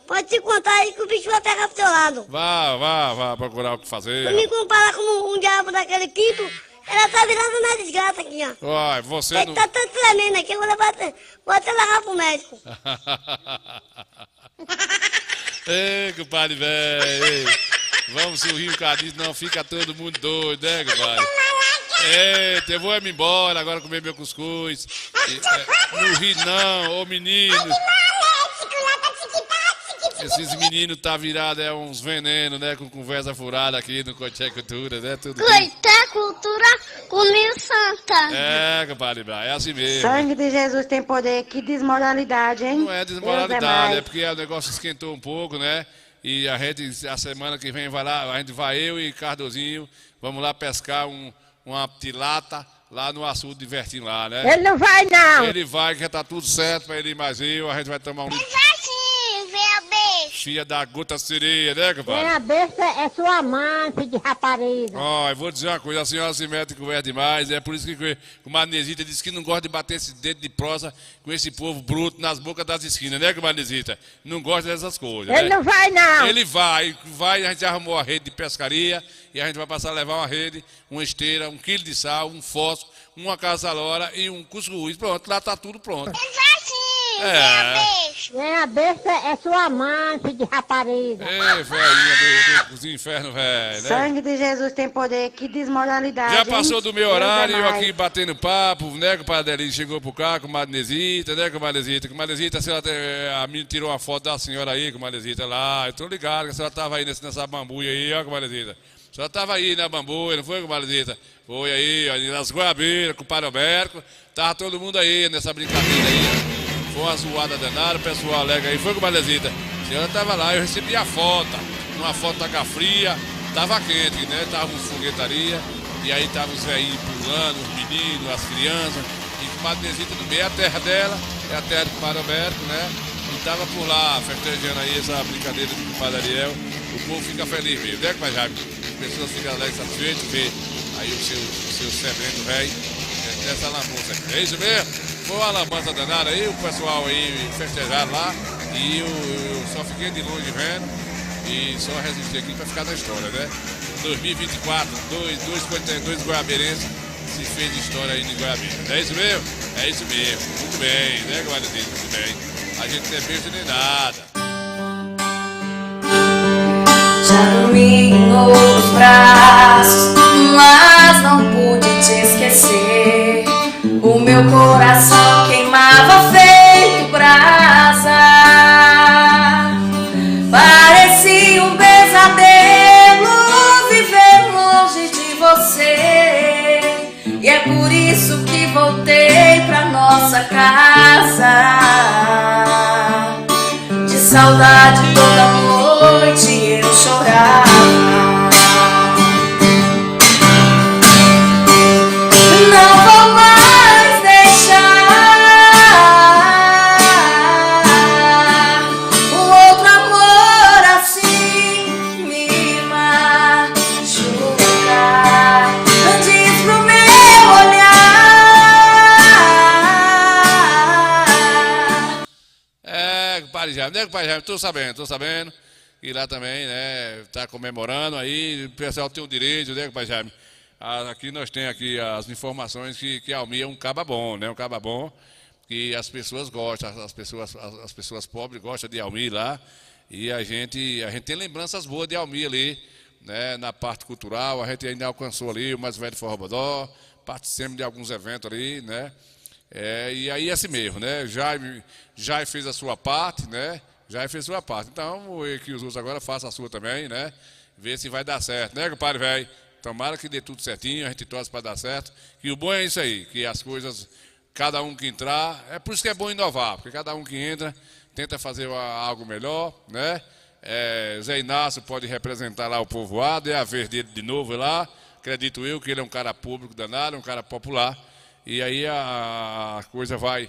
Pode te contar aí que o bicho vai pegar pro teu lado. Vá procurar o que fazer. Se me comparar com um diabo daquele quinto, ela tá virando na desgraça aqui, ó. Uai, você ele não... tá tanto tremendo aqui, eu vou até levar pro médico. Ei, compadre velho. Vamos sorrir um bocadinho, não fica todo mundo doido, né, compadre? Eita, eu vou me embora agora comer meu cuscuz. Não ri não, ô menino. Esses meninos tá virado uns venenos, né? Com conversa furada aqui no Coité Cultura, né? Tudo Coité Cultura comigo santa. É, compadre, é assim mesmo. Sangue de Jesus tem poder, que desmoralidade, hein? Não é desmoralidade, é porque o negócio esquentou um pouco, né? E a semana que vem a gente vai eu e Cardozinho, vamos lá pescar uma tilata lá no açude de Vertim lá, né? Ele não vai, não. Ele vai, que já tá tudo certo pra ele ir mais eu, a gente vai tomar um... Filha da gota sereia, né, compadre? Quem a besta é sua mãe, filho de rapariga. Ó, eu vou dizer uma coisa, a senhora se mete em conversa demais, é por isso que o Madnesita disse que não gosta de bater esse dedo de prosa com esse povo bruto nas bocas das esquinas, né, Madnesita? Não gosta dessas coisas, Ele né? não vai, não. Ele vai, a gente arrumou a rede de pescaria e a gente vai passar a levar uma rede, uma esteira, 1 quilo de sal, um fósforo, uma caçalora e um cuscuz. Pronto, lá tá tudo pronto. Quem a besta é sua mãe, filho de rapariga. Ei, velhinha dos infernos, velho, né? Sangue de Jesus tem poder, que desmoralidade. Já passou do meu horário, eu Deus é aqui batendo papo, né, com o Padre Adelino chegou por cá, com a Madnesita, né, com a Madnesita. Com a Madnesita, a menina tirou uma foto da senhora aí, com a Madnesita lá. Eu tô ligado que a senhora tava aí nessa bambuia aí, ó, com a Madnesita. A senhora tava aí na bambuia, não foi, com a Madnesita? Foi aí, ó, nas goiabeiras, com o Padre Alberto. Tava todo mundo aí nessa brincadeira aí, ó. Foi uma zoada danada, o pessoal alega aí, foi com a Madnesita. A senhora tava lá, eu recebi a foto, uma foto da fria, tava quente, né? Tava uns foguetaria, e aí tava os velhinhos pulando, os meninos, as crianças, e com a Madnesita no meio, a terra dela, é a terra do Padre Alberto, né? E tava por lá, festejando aí essa brincadeira com o Padre Ariel. O povo fica feliz mesmo, né, Pai Jaime? As pessoas ficam alegres, satisfeitas, ver aí o seu semento velho nessa lambuça. É isso mesmo? Foi uma lambança danada aí, o pessoal aí festejaram lá e eu só fiquei de longe vendo e só resisti aqui pra ficar na história, né? 2024, dois goiabeirenses se fez de história aí em Goiabeira. É isso mesmo? É isso mesmo. Muito bem, né, Guardizinho? Muito bem. A gente não é beijo nem nada. Já dormi em outros braços, mas não pude te esquecer. O meu coração queimava feito brasa. Parecia um pesadelo viver longe de você. E é por isso que voltei pra nossa casa. De saudade toda noite eu chorava. Não vou mais compadre Jaime, né, compadre Jaime? Tô sabendo. E lá também, né, tá comemorando aí, o pessoal tem o direito, né, compadre Jaime? Aqui nós temos aqui as informações que Almir é um caba bom, né, um caba bom, que as pessoas gostam, as pessoas pobres gostam de Almir lá, e a gente tem lembranças boas de Almir ali, né, na parte cultural, a gente ainda alcançou ali o Mais Velho Forró Bodó, participamos de alguns eventos ali, né, e aí assim mesmo, né, Jaime fez a sua parte, né, então que os outros agora façam a sua também, né, ver se vai dar certo, né, compadre velho? Tomara que dê tudo certinho, a gente torce para dar certo, e o bom é isso aí, que as coisas, cada um que entrar, é por isso que é bom inovar, porque cada um que entra tenta fazer algo melhor, né, Zé Inácio pode representar lá o povoado, é a vez dele de novo lá, acredito eu que ele é um cara público danado, um cara popular, e aí a coisa vai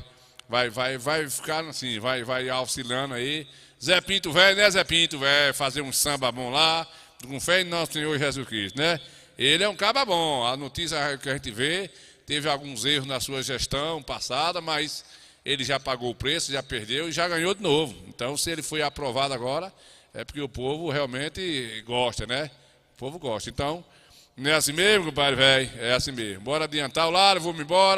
ficar assim, vai auxiliando aí. Zé Pinto velho, né, Zé Pinto velho, fazer um samba bom lá, com fé em nosso Senhor Jesus Cristo, né? Ele é um caba bom, a notícia que a gente vê, teve alguns erros na sua gestão passada, mas ele já pagou o preço, já perdeu e já ganhou de novo. Então, se ele foi aprovado agora, é porque o povo realmente gosta, né? O povo gosta. Então, não é assim mesmo, compadre velho? É assim mesmo. Bora adiantar o lado, vamos embora.